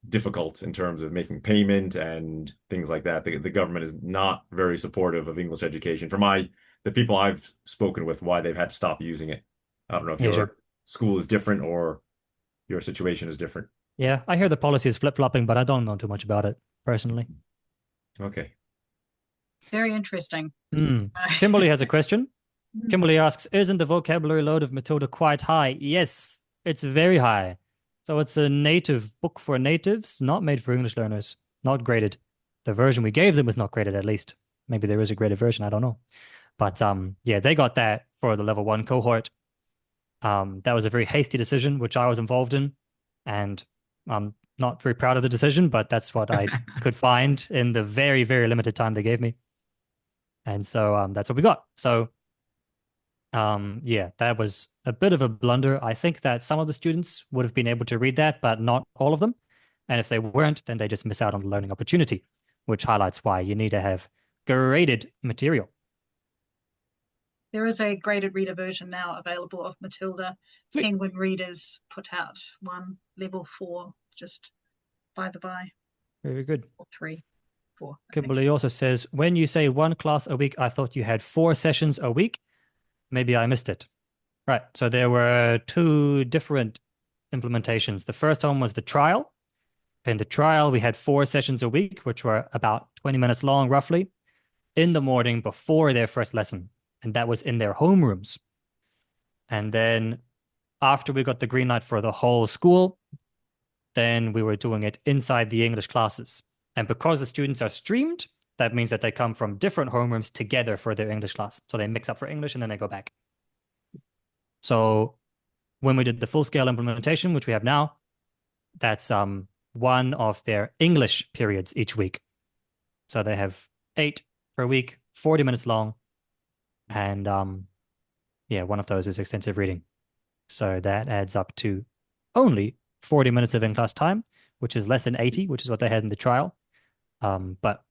difficult in terms of making payment and things like that. The government is not very supportive of English education. For the people I've spoken with, why they've had to stop using it. I don't know if Yeah, sure. your school is different or your situation is different. Yeah. I hear the policy is flip-flopping, but I don't know too much about it personally. Okay. Very interesting. Kimberly has a question. Kimberly asks, isn't the vocabulary load of Matilda quite high? Yes, it's very high. So it's a native book for natives, not made for English learners, not graded. The version we gave them was not graded, at least. Maybe there is a graded version, I don't know. But yeah, they got that for the level 1 cohort. That was a very hasty decision, which I was involved in. And I'm not very proud of the decision, but that's what I could find in the very, very limited time they gave me. And so that's what we got. So yeah, that was a bit of a blunder. I think that some of the students would have been able to read that, but not all of them. And if they weren't, then they just miss out on the learning opportunity, which highlights why you need to have graded material. There is a graded reader version now available of Matilda. Sweet. Penguin Readers put out one, level 4, just by the by. Very good. Or 3, 4. Kimberly also says, when you say 1 class a week, I thought you had 4 sessions a week. Maybe I missed it. Right. So there were 2 different implementations. The first one was the trial. In the trial, we had 4 sessions a week, which were about 20 minutes long, roughly, in the morning before their first lesson. And that was in their homerooms. And then after we got the green light for the whole school, then we were doing it inside the English classes. And because the students are streamed, that means that they come from different homerooms together for their English class. So they mix up for English and then they go back. So when we did the full-scale implementation, which we have now, that's one of their English periods each week. So they have 8 per week, 40 minutes long. And yeah, one of those is extensive reading. So that adds up to only 40 minutes of in-class time, which is less than 80, which is what they had in the trial. But,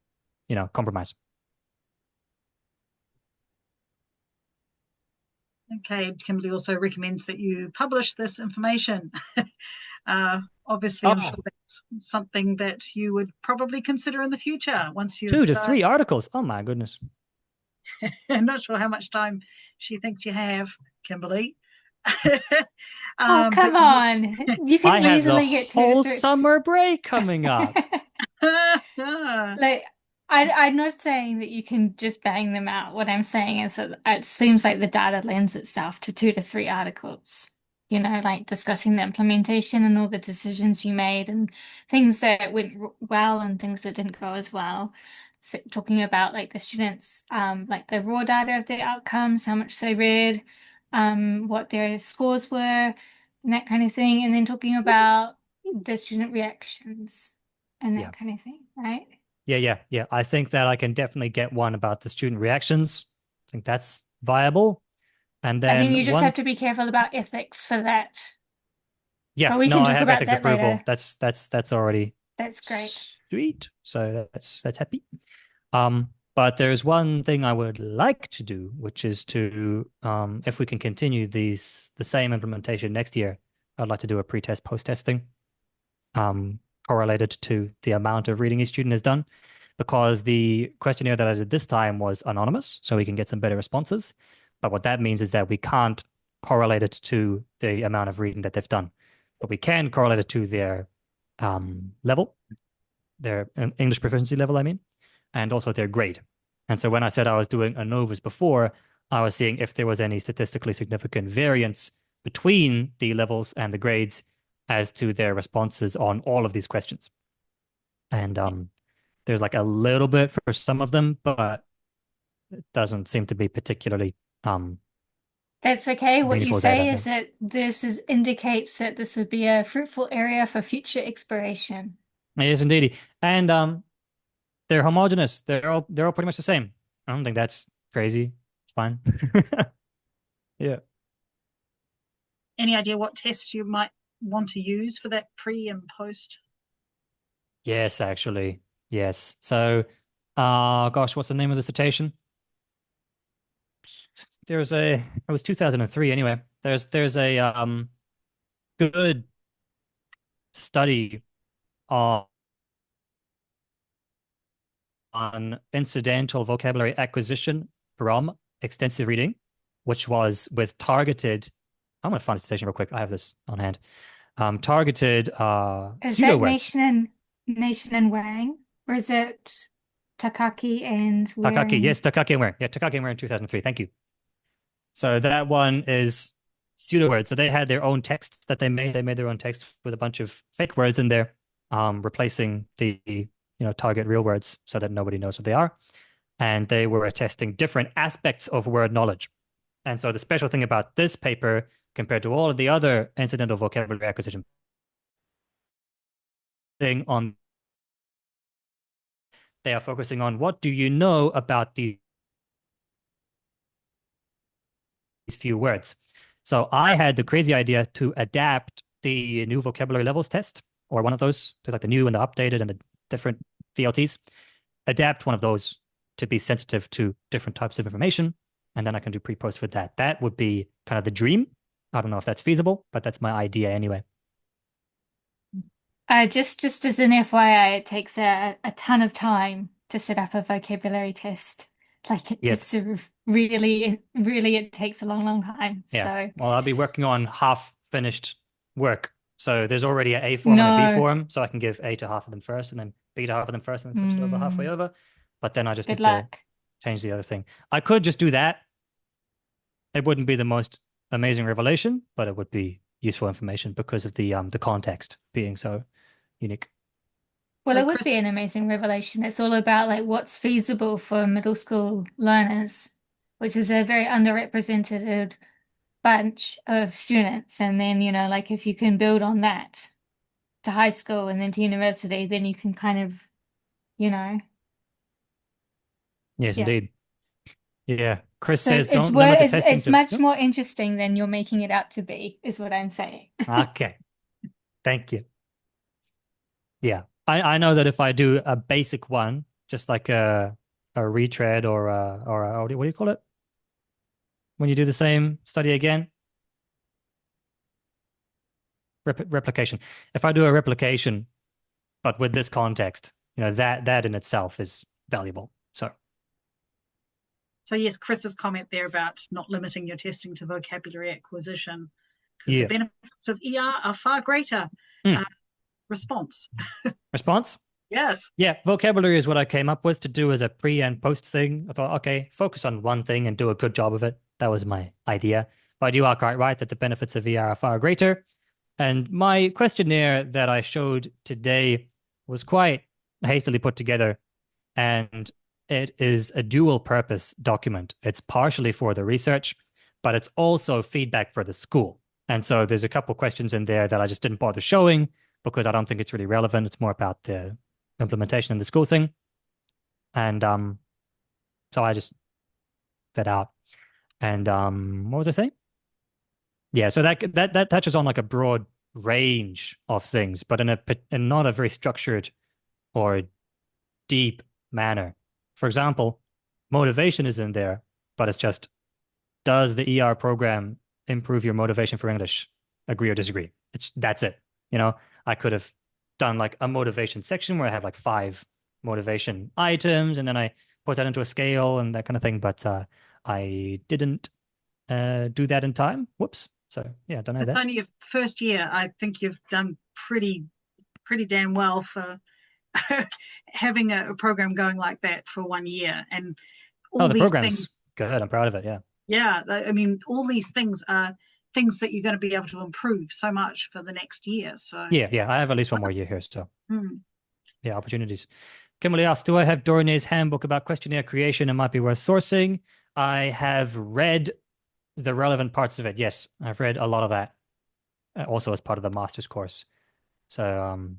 compromise. Okay, Kimberly also recommends that you publish this information. Obviously, I'm sure that's something that you would probably consider in the future once you've... 2 to 3 articles. Oh, my goodness. I'm not sure how much time she thinks you have, Kimberly. Oh, come on. You can easily get 2 to 3. Whole summer break coming up. Like, I'm not saying that you can just bang them out. What I'm saying is that it seems like the data lends itself to 2 to 3 articles, like discussing the implementation and all the decisions you made and things that went well and things that didn't go as well. Talking about like the students, like the raw data of their outcomes, how much they read, what their scores were, and that kind of thing. And then talking about the student reactions and Yeah. that kind of thing, right? Yeah. I think that I can definitely get one about the student reactions. I think that's viable. And I think then you just have once, to be careful about ethics for that. yeah, But we no, can I talk have about ethics that approval. later. That's already That's great. sweet. So that's happy. But there's one thing I would like to do, which is to, if we can continue the same implementation next year, I'd like to do a pre-test, post-testing, correlated to the amount of reading each student has done, because the questionnaire that I did this time was anonymous, so we can get some better responses. But what that means is that we can't correlate it to the amount of reading that they've done, but we can correlate it to their level, their English proficiency level, I mean, and also their grade. And so when I said I was doing ANOVAs before, I was seeing if there was any statistically significant variance between the levels and the grades as to their responses on all of these questions. And there's like a little bit for some of them, but it doesn't seem to be particularly That's okay. What you meaningful say data. is that this indicates that this would be a fruitful area for future exploration. Yes, indeed. And they're homogeneous. They're all pretty much the same. I don't think that's crazy. It's fine. Yeah. Any idea what tests you might want to use for that pre and post? Yes, actually. Yes. So, gosh, what's the name of the citation? It was 2003 anyway. There's a good study on incidental vocabulary acquisition from extensive reading, which was with targeted. I'm going to find the citation real quick. I have this on hand. Targeted Is pseudo that words. Nation and Wang? Or is it Takaki and Takaki, Waring? yes, Takaki and Ware. Yeah, Takaki and Ware in 2003. Thank you. So that one is pseudo words. So they had their own texts that they made. They made their own text with a bunch of fake words in there, replacing the target real words so that nobody knows what they are. And they were testing different aspects of word knowledge. And so the special thing about this paper compared to all of the other incidental vocabulary acquisition thing on, they are focusing on what do you know about these few words. So I had the crazy idea to adapt the new vocabulary levels test, or one of those. There's like the new and the updated and the different VLTs. Adapt one of those to be sensitive to different types of information, and then I can do pre-post for that. That would be kind of the dream. I don't know if that's feasible, but that's my idea anyway. Just as an FYI, it takes a ton of time to set up a vocabulary test. Like Yes. it's really it takes a long time. Yeah. So Well, I'll be working on half finished work. So there's already an A form and a B no, form. So I can give A to half of them first and then B to half of them first and then switch it over halfway over. But then I just good need to luck. change the other thing. I could just do that. It wouldn't be the most amazing revelation, but it would be useful information because of the context being so unique. Well, So it would Chris, be an amazing revelation. It's all about like what's feasible for middle school learners, which is a very underrepresented bunch of students. And then, like if you can build on that to high school and then to university, then you can kind of, you know, Yes, yeah. indeed. Yeah. Chris So says don't limit the testing it's to. much more interesting than you're making it out to be, is what I'm saying. Okay. Thank you. Yeah. I know that if I do a basic one, just like a retread or what do you call it? When you do the same study again? Replication. If I do a replication, but with this context, that in itself is valuable. so yes, Chris's comment there about not limiting your testing to vocabulary acquisition, because Yeah. the benefits of ER are far greater. Mm. Response. Response? Yes. Yeah, vocabulary is what I came up with to do as a pre and post thing. I thought, okay, focus on one thing and do a good job of it. That was my idea. But you are quite right that the benefits of VR are far greater. And my questionnaire that I showed today was quite hastily put together, and it is a dual purpose document. It's partially for the research, but it's also feedback for the school. And so there's a couple questions in there that I just didn't bother showing because I don't think it's really relevant. It's more about the implementation in the school thing. And so I just that out. And what was I saying? Yeah, so that touches on like a broad range of things, but in not a very structured or deep manner. For example, motivation is in there, but it's just, does the ER program improve your motivation for English? Agree or disagree? That's it. You know, I could have done like a motivation section where I have like 5 motivation items, and then I put that into a scale and that kind of thing. But I didn't do that in time. Whoops. So yeah, don't know It's that. only your first year. I think you've done pretty damn well for having a program going like that for 1 year. And all the these program's things, good. I'm proud of it. Yeah. yeah, I mean, all these things are things that you're going to be able to improve so much for the next year. So Yeah. I have at least 1 more year here. So hmm. yeah, opportunities. Kimberly asks, do I have Dornay's handbook about questionnaire creation and might be worth sourcing? I have read the relevant parts of it. Yes, I've read a lot of that, also as part of the master's course. So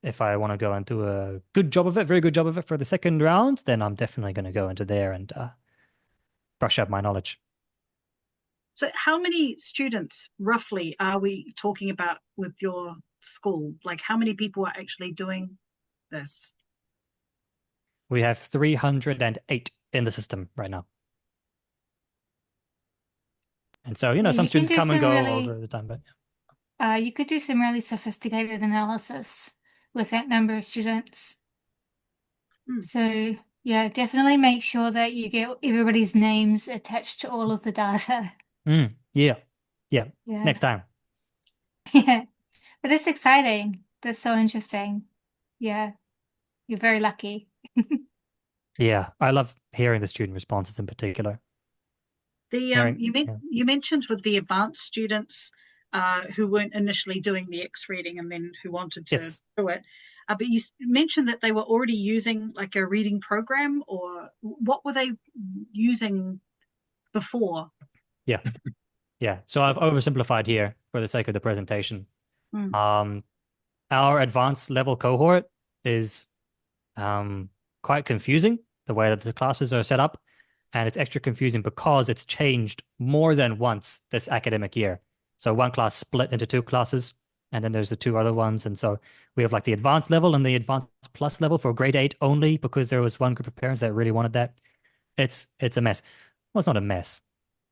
if I want to go and do a good job of it, very good job of it for the second round, then I'm definitely going to go into there and brush up my knowledge. So how many students roughly are we talking about with your school? Like how many people are actually doing this? We have 308 in the system right now. And so, Yeah, some you can students do come and some go really over the time, but you could do some really sophisticated analysis with that number of students. So yeah, definitely make sure that you get everybody's names attached to all of the data. Yeah. Yeah. Next time. Yeah. But it's exciting. That's so interesting. Yeah. You're very lucky. Yeah, I love hearing the student responses in particular. The Yeah. you mentioned with the advanced students who weren't initially doing the X reading and then who wanted to Yes. do it, but you mentioned that they were already using like a reading program, or what were they using before? Yeah. So I've oversimplified here for the sake of the presentation. Mm. Our advanced level cohort is quite confusing, the way that the classes are set up. And it's extra confusing because it's changed more than once this academic year. So one class split into 2 classes, and then there's the 2 other ones. And so we have like the advanced level and the advanced plus level for grade 8 only, because there was one group of parents that really wanted that. It's a mess. Well, it's not a mess.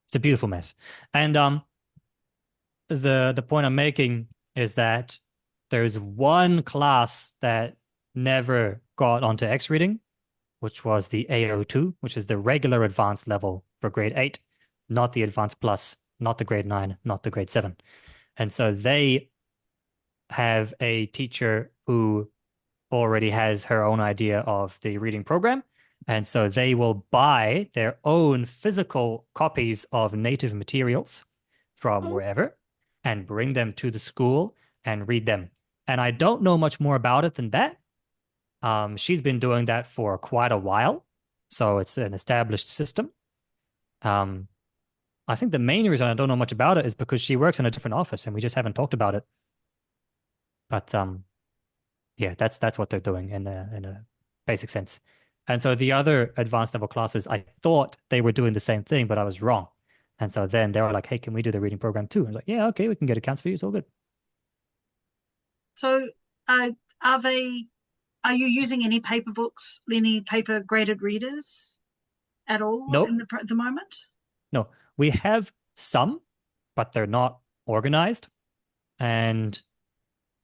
It's a beautiful mess. And the point I'm making is that there's one class that never got onto X reading, which was the AO2, which is the regular advanced level for grade 8, not the advanced plus, not the grade 9, not the grade 7. And so they have a teacher who already has her own idea of the reading program. And so they will buy their own physical copies of native materials from wherever and bring them to the school and read them. And I don't know much more about it than that. She's been doing that for quite a while, so it's an established system. I think the main reason I don't know much about it is because she works in a different office and we just haven't talked about it. But yeah, that's what they're doing in a basic sense. And so the other advanced level classes, I thought they were doing the same thing, but I was wrong. And so then they were like, "Hey, can we do the reading program too?" And I was like, "Yeah, okay, we can get accounts for you. It's all good." So are you using any paper books, any paper graded readers at all Nope. in the moment? No, we have some, but they're not organized. And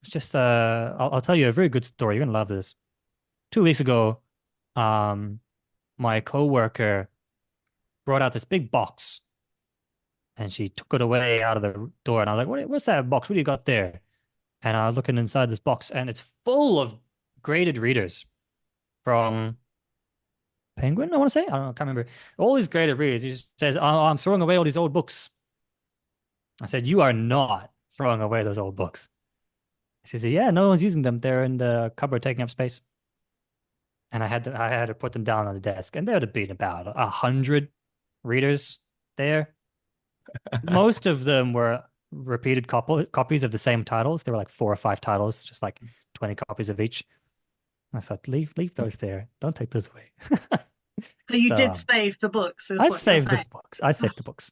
it's just I'll tell you a very good story. You're gonna love this. 2 weeks ago, my coworker brought out this big box, and she took it away out of the door. And I was like, what's that box? What do you got there? And I was looking inside this box, and it's full of graded readers from Penguin, I want to say. I don't know, I can't remember. All these graded readers. He just says, "Oh, I'm throwing away all these old books." I said, "You are not throwing away those old books." He says, "Yeah, no one's using them. They're in the cupboard taking up space." And I had to put them down on the desk, and there would have been about 100 readers there. Most of them were repeated copies of the same titles. There were like 4 or 5 titles, just like 20 copies of each. I thought, leave those there. Don't take those away. So you did save the books, is I what you're saved the saying. books. I saved the books.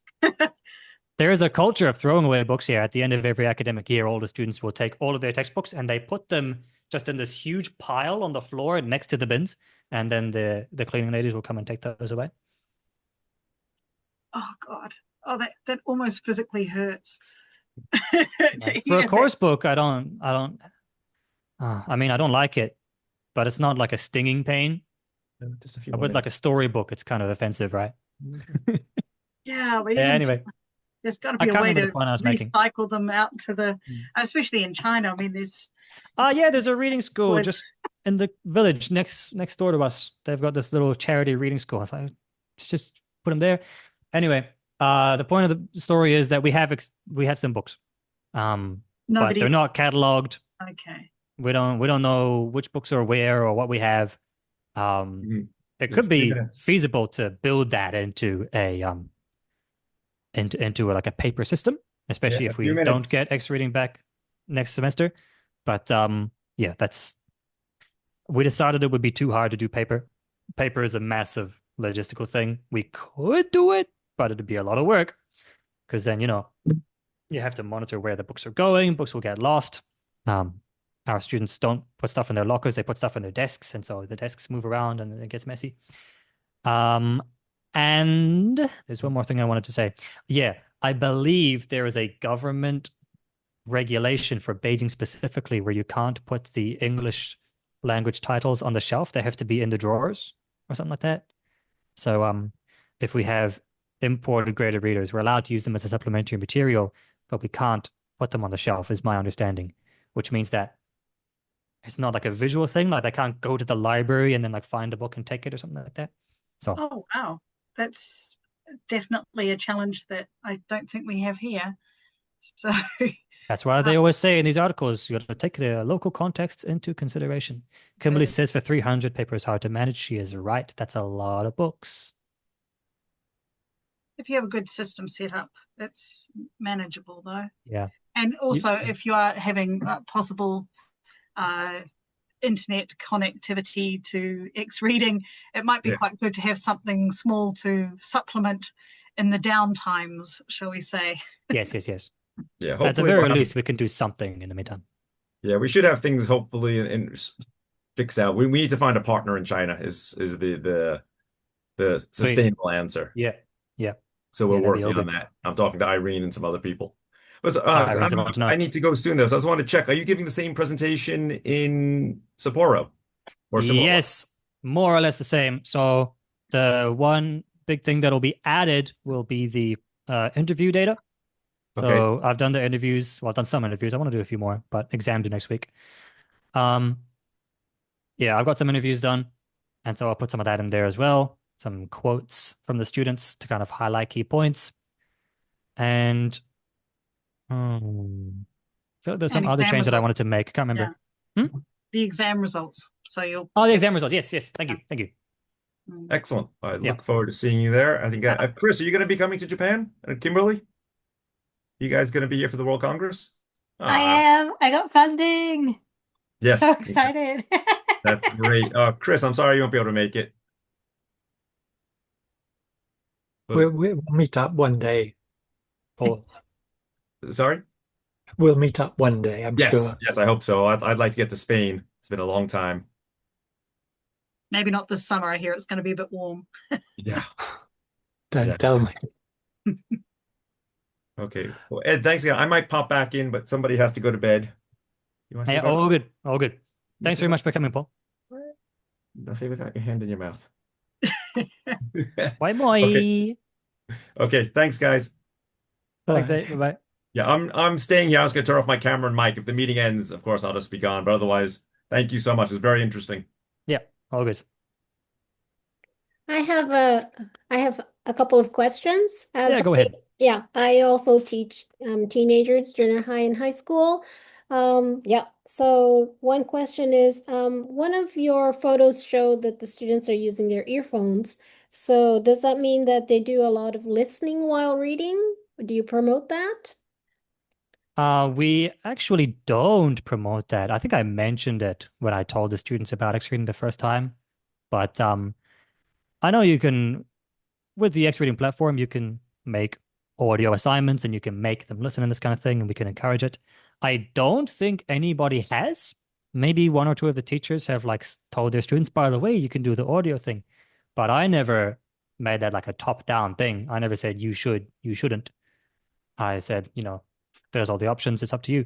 There is a culture of throwing away books here. At the end of every academic year, all the students will take all of their textbooks and they put them just in this huge pile on the floor next to the bins. And then the cleaning ladies will come and take those away. Oh God. Oh, that almost physically hurts. For a course book, I don't like it, but it's not like a stinging pain. Just a few But more with like a minutes. storybook, it's kind of offensive, right? Yeah, but Yeah, anyway, there's got to I be a can't way remember to the point I was making. recycle them out to the, especially in China. I mean, there's Yeah, there's a reading school Wood. just in the village next door to us. They've got this little charity reading school. So I just put them there. Anyway, the point of the story is that we have some books, but nobody. they're not cataloged. Okay. We don't know which books are where or what we have. It could be feasible to build that into a into like a paper system, especially if we don't get X reading back next semester. But yeah, we decided it would be too hard to do paper. Paper is a massive logistical thing. We could do it, but it'd be a lot of work because then, you have to monitor where the books are going. Books will get lost. Our students don't put stuff in their lockers. They put stuff in their desks. And so the desks move around and it gets messy. And there's one more thing I wanted to say. Yeah, I believe there is a government regulation for Beijing specifically where you can't put the English language titles on the shelf. They have to be in the drawers or something like that. So if we have imported graded readers, we're allowed to use them as a supplementary material, but we can't put them on the shelf, is my understanding, which means that it's not like a visual thing. Like they can't go to the library and then like find a book and take it or something like that. So, oh, wow. That's definitely a challenge that I don't think we have here. So that's why they always say in these articles, you got to take the local context into consideration. Kimberly says for 300 paper is hard to manage. She is right. That's a lot of books. If you have a good system set up, it's manageable though. Yeah. And also if you are having possible internet connectivity to X reading, it might be quite good to have something small to supplement in the down times, shall we say. Yes. Yeah, hopefully at the very least, we can do something in the meantime. Yeah, we should have things hopefully and fixed out. We need to find a partner in China is the sustainable answer. Yeah. So we're working on that. I'm talking to Irene and some other people. But I need to go soon though, so I just want to check. Are you giving the same presentation in Sapporo or similar? Yes, more or less the same. So the one big thing that'll be added will be the interview data. So I've done the interviews. Well, I've done some interviews. I want to do a few more, but exam due next week. Yeah, I've got some interviews done. And so I'll put some of that in there as well. Some quotes from the students to kind of highlight key points. And I feel like there's some other change that I wanted to make. I can't remember. Yeah. The exam results. So you'll. Oh, the exam results. Yes. Thank you. Excellent. I look forward to seeing you there. I think, Chris, are you going to be coming to Japan? And Kimberly? You guys going to be here for the World Congress? I am. I got funding. Yes. So excited. That's great. Chris, I'm sorry you won't be able to make it. We'll meet up one day, Paul. Sorry? We'll meet up one day, I'm sure. Yes, I hope so. I'd like to get to Spain. It's been a long time. Maybe not this summer. I hear it's going to be a bit warm. Yeah. Don't tell me. Okay. Well, Ed, thanks again. I might pop back in, but somebody has to go to bed. You want to say bye? All good. Thanks very much for coming, Paul. Don't say without your hand in your mouth. Bye. Okay. Thanks, guys. Thanks, bye. Yeah, I'm staying here. I was going to turn off my camera and mic. If the meeting ends, of course, I'll just be gone. But otherwise, Thank you so much. It's very interesting. Yeah, all good. I have a couple of questions. Yeah, go ahead. I also teach teenagers, junior high and high school. Yeah. So one question is, one of your photos showed that the students are using their earphones. So does that mean that they do a lot of listening while reading? Do you promote that? We actually don't promote that. I think I mentioned it when I told the students about X reading the first time, but I know you can, with the X reading platform, you can make audio assignments and you can make them listen and this kind of thing, and we can encourage it. I don't think anybody has. Maybe one or two of the teachers have like told their students, by the way, you can do the audio thing, but I never made that like a top-down thing. I never said you should, you shouldn't. I said, there's all the options. It's up to you.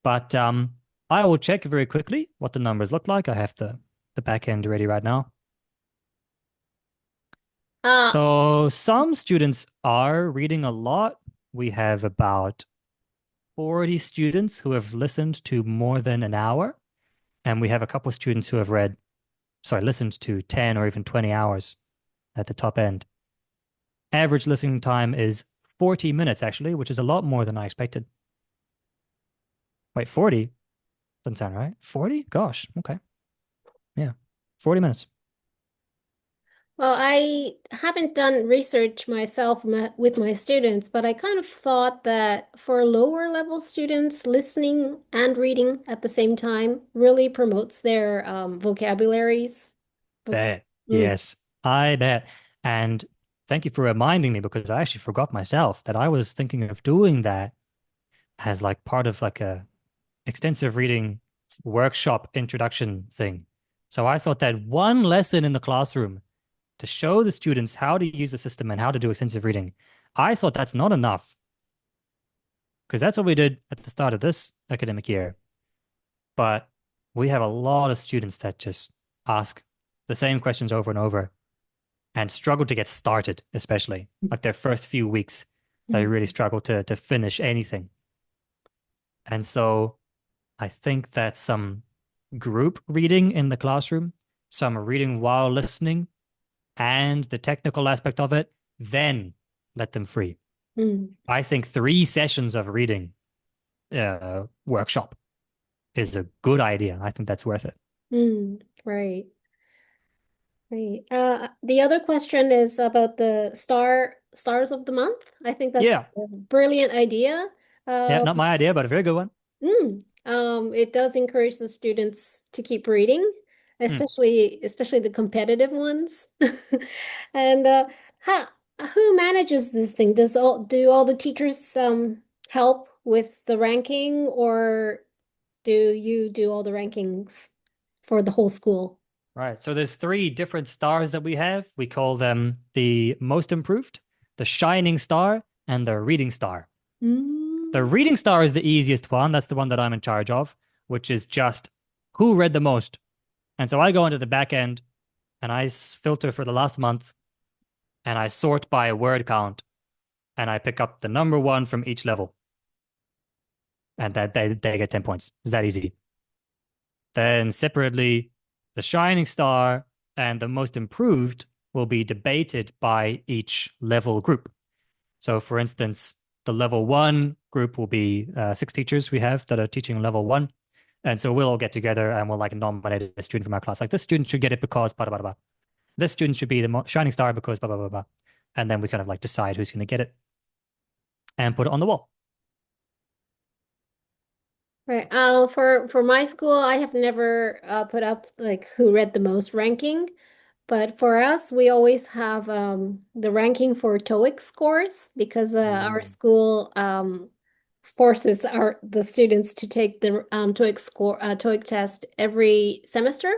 But I will check very quickly what the numbers look like. I have the back end ready right now. So some students are reading a lot. We have about 40 students who have listened to more than an hour. And we have a couple of students who have listened to 10 or even 20 hours at the top end. Average listening time is 40 minutes, actually, which is a lot more than I expected. Wait, 40? Doesn't sound right. 40? Gosh, okay. Yeah, 40 minutes. Well, I haven't done research myself with my students, but I kind of thought that for lower level students, listening and reading at the same time really promotes their vocabularies. Bet. Yes, I bet. And thank you for reminding me, because I actually forgot myself that I was thinking of doing that as like part of like a extensive reading workshop introduction thing. So I thought that one lesson in the classroom to show the students how to use the system and how to do extensive reading, I thought that's not enough. Because that's what we did at the start of this academic year. But we have a lot of students that just ask the same questions over and over and struggle to get started, especially like their first few weeks. They really struggle to finish anything. And so I think that some group reading in the classroom, some reading while listening, and the technical aspect of it, then let them free. I think 3 sessions of reading workshop is a good idea. I think that's worth it. Right. Right. The other question is about the stars of the month. I think that's a brilliant idea. Yeah, not my idea, but a very good one. It does encourage the students to keep reading, especially the competitive ones. And who manages this thing? Do all the teachers help with the ranking, or do you do all the rankings for the whole school? Right. So there's 3 different stars that we have. We call them the most improved, the shining star, and the reading star. The reading star is the easiest one. That's the one that I'm in charge of, which is just who read the most. And so I go into the back end and I filter for the last month and I sort by word count and I pick up the number 1 from each level. And that they get 10 points. It's that easy. Then separately, the shining star and the most improved will be debated by each level group. So for instance, the level 1 group will be 6 teachers we have that are teaching level 1. And so we'll all get together and we'll like nominate a student from our class. Like this student should get it because blah, blah, blah, blah. This student should be the shining star because blah, blah, blah, blah. And then we kind of like decide who's going to get it and put it on the wall. Right. For my school, I have never put up like who read the most ranking, but for us, we always have the ranking for TOEIC scores because our school forces the students to take the TOEIC test every semester,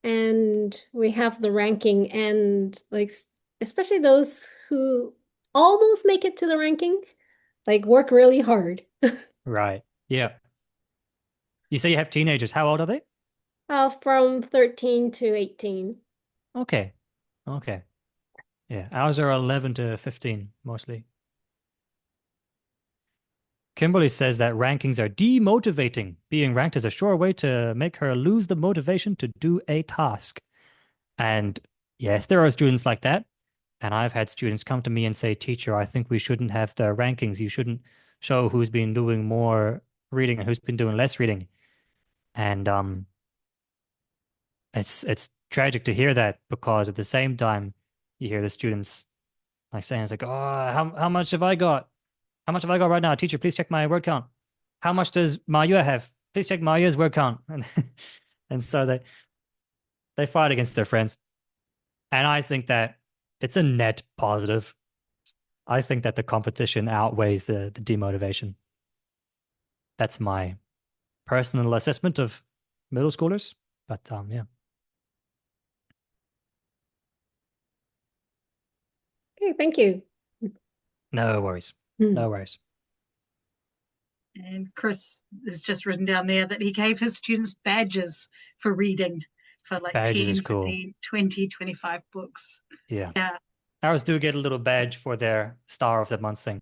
and we have the ranking, and like especially those who almost make it to the ranking, like work really hard. Right. Yeah. You say you have teenagers. How old are they? From 13 to 18. Okay. Okay. Yeah. Ours are 11 to 15 mostly. Kimberly says that rankings are demotivating. Being ranked is a sure way to make her lose the motivation to do a task. And yes, there are students like that. And I've had students come to me and say, teacher, I think we shouldn't have the rankings. You shouldn't show who's been doing more reading and who's been doing less reading. And it's tragic to hear that, because at the same time, you hear the students like saying, it's like, oh, how much have I got? How much have I got right now? Teacher, please check my word count. How much does Maya have? Please check Maya's word count. And so they fight against their friends. And I think that it's a net positive. I think that the competition outweighs the demotivation. That's my personal assessment of middle schoolers. But yeah. Okay, thank you. No worries. No worries. And Chris has just written down there that he gave his students badges for reading for like Badges 10, is cool. 15, 20, 25 books. Yeah. Yeah. Ours do get a little badge for their Star of the Month thing.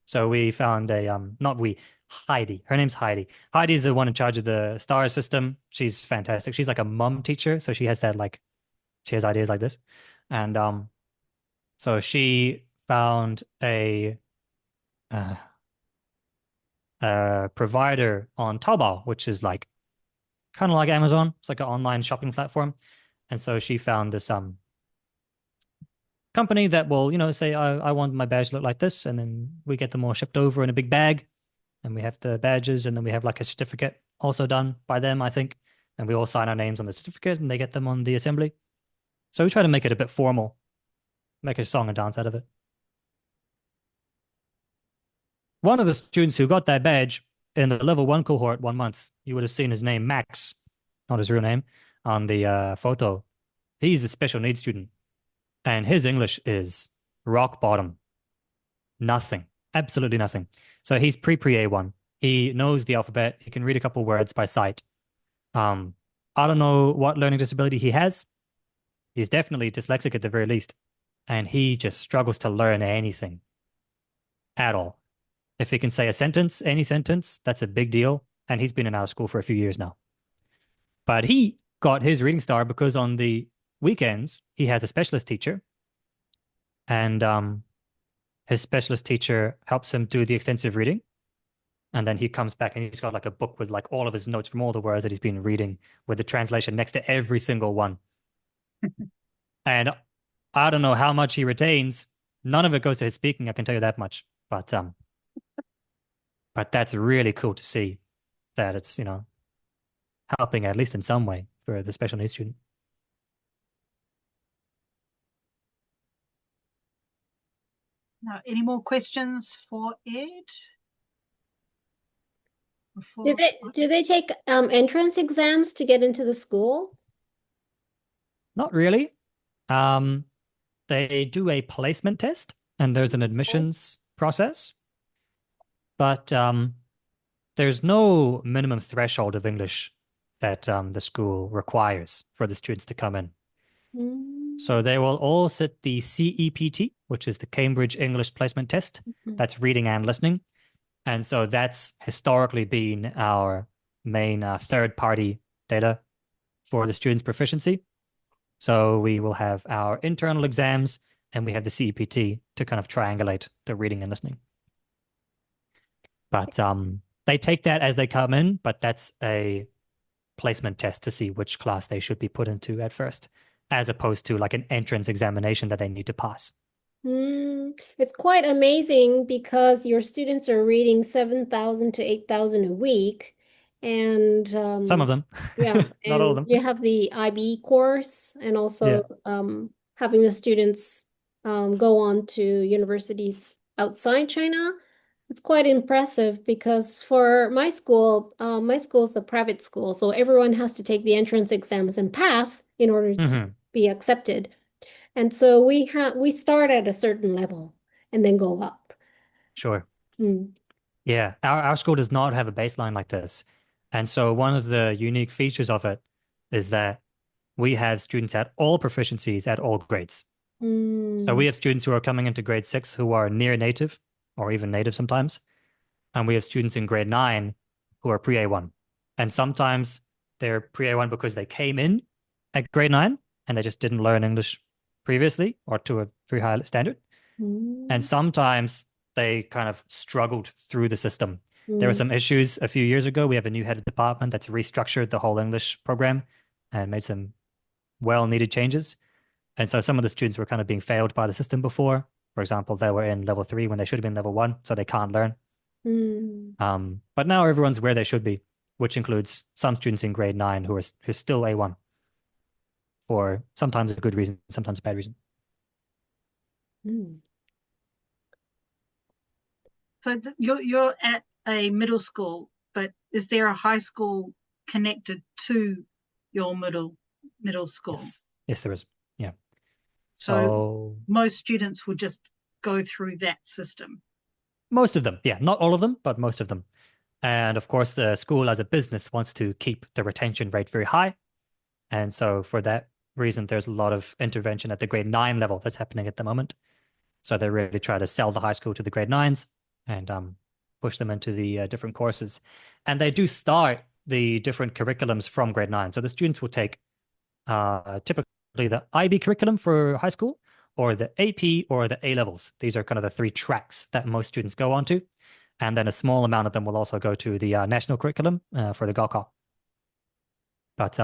So we found Heidi. Her name's Heidi. Heidi's the one in charge of the star system. She's fantastic. She's like a mum teacher, so she has she has ideas like this. And so she found a provider on Taobao, which is like kind of like Amazon. It's like an online shopping platform. And so she found this company that will, say, I want my badge to look like this, and then we get them all shipped over in a big bag, and we have the badges, and then we have like a certificate also done by them, I think, and we all sign our names on the certificate, and they get them on the assembly. So we try to make it a bit formal, make a song and dance out of it. One of the students who got that badge in the level 1 cohort 1 month, you would have seen his name, Max, not his real name, on the photo. He's a special needs student, and his English is rock bottom. Nothing, absolutely nothing. So he's pre-A1. He knows the alphabet. He can read a couple words by sight. I don't know what learning disability he has. He's definitely dyslexic at the very least, and he just struggles to learn anything at all. If he can say a sentence, any sentence, that's a big deal. And he's been in our school for a few years now. But he got his reading star because on the weekends, he has a specialist teacher. And his specialist teacher helps him do the extensive reading. And then he comes back and he's got like a book with like all of his notes from all the words that he's been reading with the translation next to every single one. And I don't know how much he retains. None of it goes to his speaking, I can tell you that much. But that's really cool to see that it's, helping at least in some way for the special needs student. Now, any more questions for Ed? Do they take entrance exams to get into the school? Not really. They do a placement test, and there's an admissions process. But there's no minimum threshold of English that the school requires for the students to come in. So they will all sit the CEPT, which is the Cambridge English Placement Test. That's reading and listening. And so that's historically been our main third-party data for the students' proficiency. So we will have our internal exams, and we have the CEPT to kind of triangulate the reading and listening. But they take that as they come in, but that's a placement test to see which class they should be put into at first, as opposed to like an entrance examination that they need to pass. It's quite amazing because your students are reading 7,000 to 8,000 a week. And some of them. Yeah, not all of them. You have the IB course, and also having the students go on to universities outside China. It's quite impressive because for my school is a private school, so everyone has to take the entrance exams and pass in order to be accepted. And so we start at a certain level and then go up. Sure. Yeah, our school does not have a baseline like this. And so one of the unique features of it is that we have students at all proficiencies at all grades. So we have students who are coming into grade 6 who are near native or even native sometimes. And we have students in grade 9 who are pre-A1. And sometimes they're pre-A1 because they came in at grade 9 and they just didn't learn English previously or to a very high standard. And sometimes they kind of struggled through the system. There were some issues a few years ago. We have a new head of department that's restructured the whole English program and made some well-needed changes. And so some of the students were kind of being failed by the system before. For example, they were in level 3 when they should have been level 1, so they can't learn. But now everyone's where they should be, which includes some students in grade 9 who are still A1 for sometimes a good reason, sometimes a bad reason. So you're at a middle school, but is there a high school connected to your middle school? Yes, there is. Yeah. So most students would just go through that system. Most of them, yeah, not all of them, but most of them. And of course, the school as a business wants to keep the retention rate very high. And so for that reason, there's a lot of intervention at the grade 9 level that's happening at the moment. So they really try to sell the high school to the grade 9s and push them into the different courses. And they do start the different curriculums from grade 9. So the students will take typically the IB curriculum for high school, or the AP, or the A levels. These are kind of the 3 tracks that most students go on to. And then a small amount of them will also go to the national curriculum for the Gaokao. But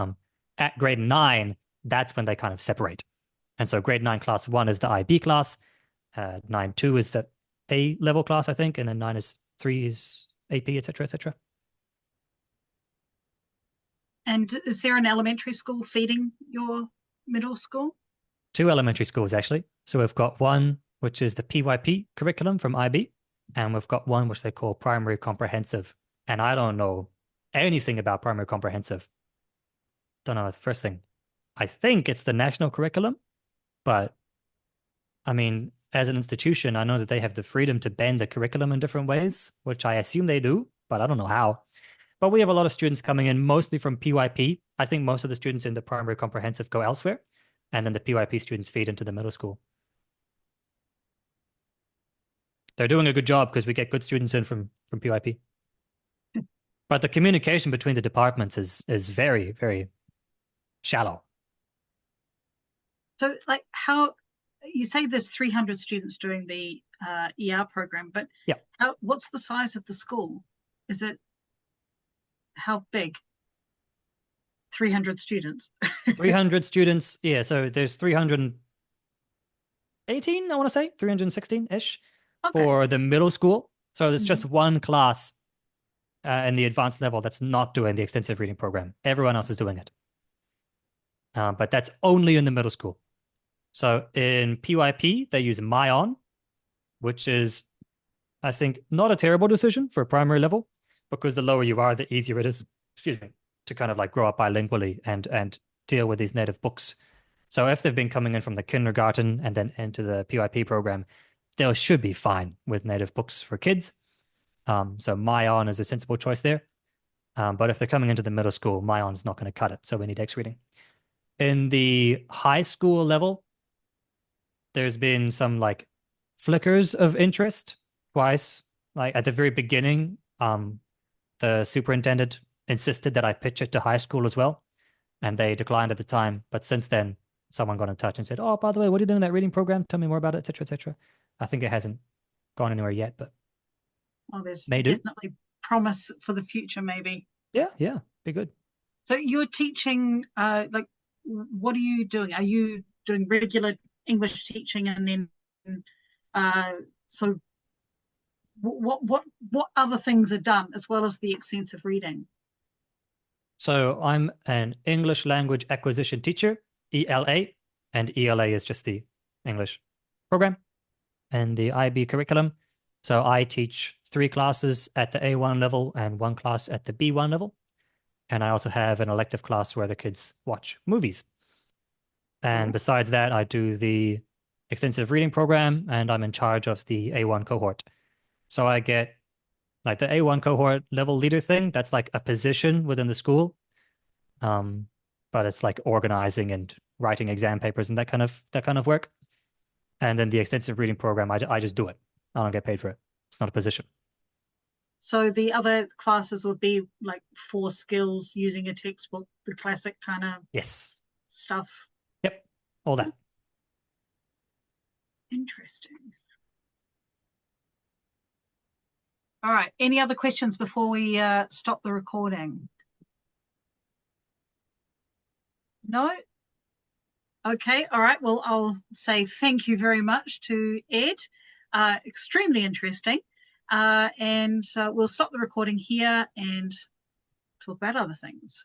at grade 9, that's when they kind of separate. And so grade 9 class 1 is the IB class, 9-2 is the A level class, I think, and then 9-3 is AP, etc., etc. And is there an elementary school feeding your middle school? 2 elementary schools, actually. So we've got one, which is the PYP curriculum from IB, and we've got one which they call primary comprehensive. And I don't know anything about primary comprehensive. Don't know the first thing. I think it's the national curriculum, but I mean, as an institution, I know that they have the freedom to bend the curriculum in different ways, which I assume they do, but I don't know how. But we have a lot of students coming in, mostly from PYP. I think most of the students in the primary comprehensive go elsewhere, and then the PYP students feed into the middle school. They're doing a good job because we get good students in from PYP. But the communication between the departments is very, very shallow. So, like, how you say there's 300 students doing the ER program, but yeah, what's the size of the school? Is it how big? 300 students. 300 students. Yeah, so there's 318, I want to say, 316-ish for the middle school. So there's just one class in the advanced level that's not doing the extensive reading program. Everyone else is doing it. But that's only in the middle school. So in PYP, they use MyOn, which is, I think, not a terrible decision for primary level, because the lower you are, the easier it is, to kind of like grow up bilingually and deal with these native books. So if they've been coming in from the kindergarten and then into the PYP program, they should be fine with native books for kids. So MyOn is a sensible choice there. But if they're coming into the middle school, MyOn is not going to cut it. So we need X reading. In the high school level, there's been some like flickers of interest twice. Like at the very beginning, the superintendent insisted that I pitch it to high school as well, and they declined at the time. But since then, someone got in touch and said, "Oh, by the way, what are you doing in that reading program? Tell me more about it, etc., etc." I think it hasn't gone anywhere yet, but there's definitely promise for the future, maybe. Yeah, be good. So you're teaching, like, what are you doing? Are you doing regular English teaching, and then so what other things are done as well as the extensive reading? So I'm an English language acquisition teacher, ELA, and ELA is just the English program and the IB curriculum. So I teach 3 classes at the A1 level and 1 class at the B1 level. And I also have an elective class where the kids watch movies. And besides that, I do the extensive reading program, and I'm in charge of the A1 cohort. So I get like the A1 cohort level leader thing. That's like a position within the school. But it's like organizing and writing exam papers and that kind of work. And then the extensive reading program, I just do it. I don't get paid for it. It's not a position. So the other classes would be like 4 skills using a textbook, the classic kind of Yes. stuff. Yep. All that. Interesting. All right. Any other questions before we stop the recording? No? Okay. All right. Well, I'll say thank you very much to Ed. Extremely interesting. And we'll stop the recording here and talk about other things.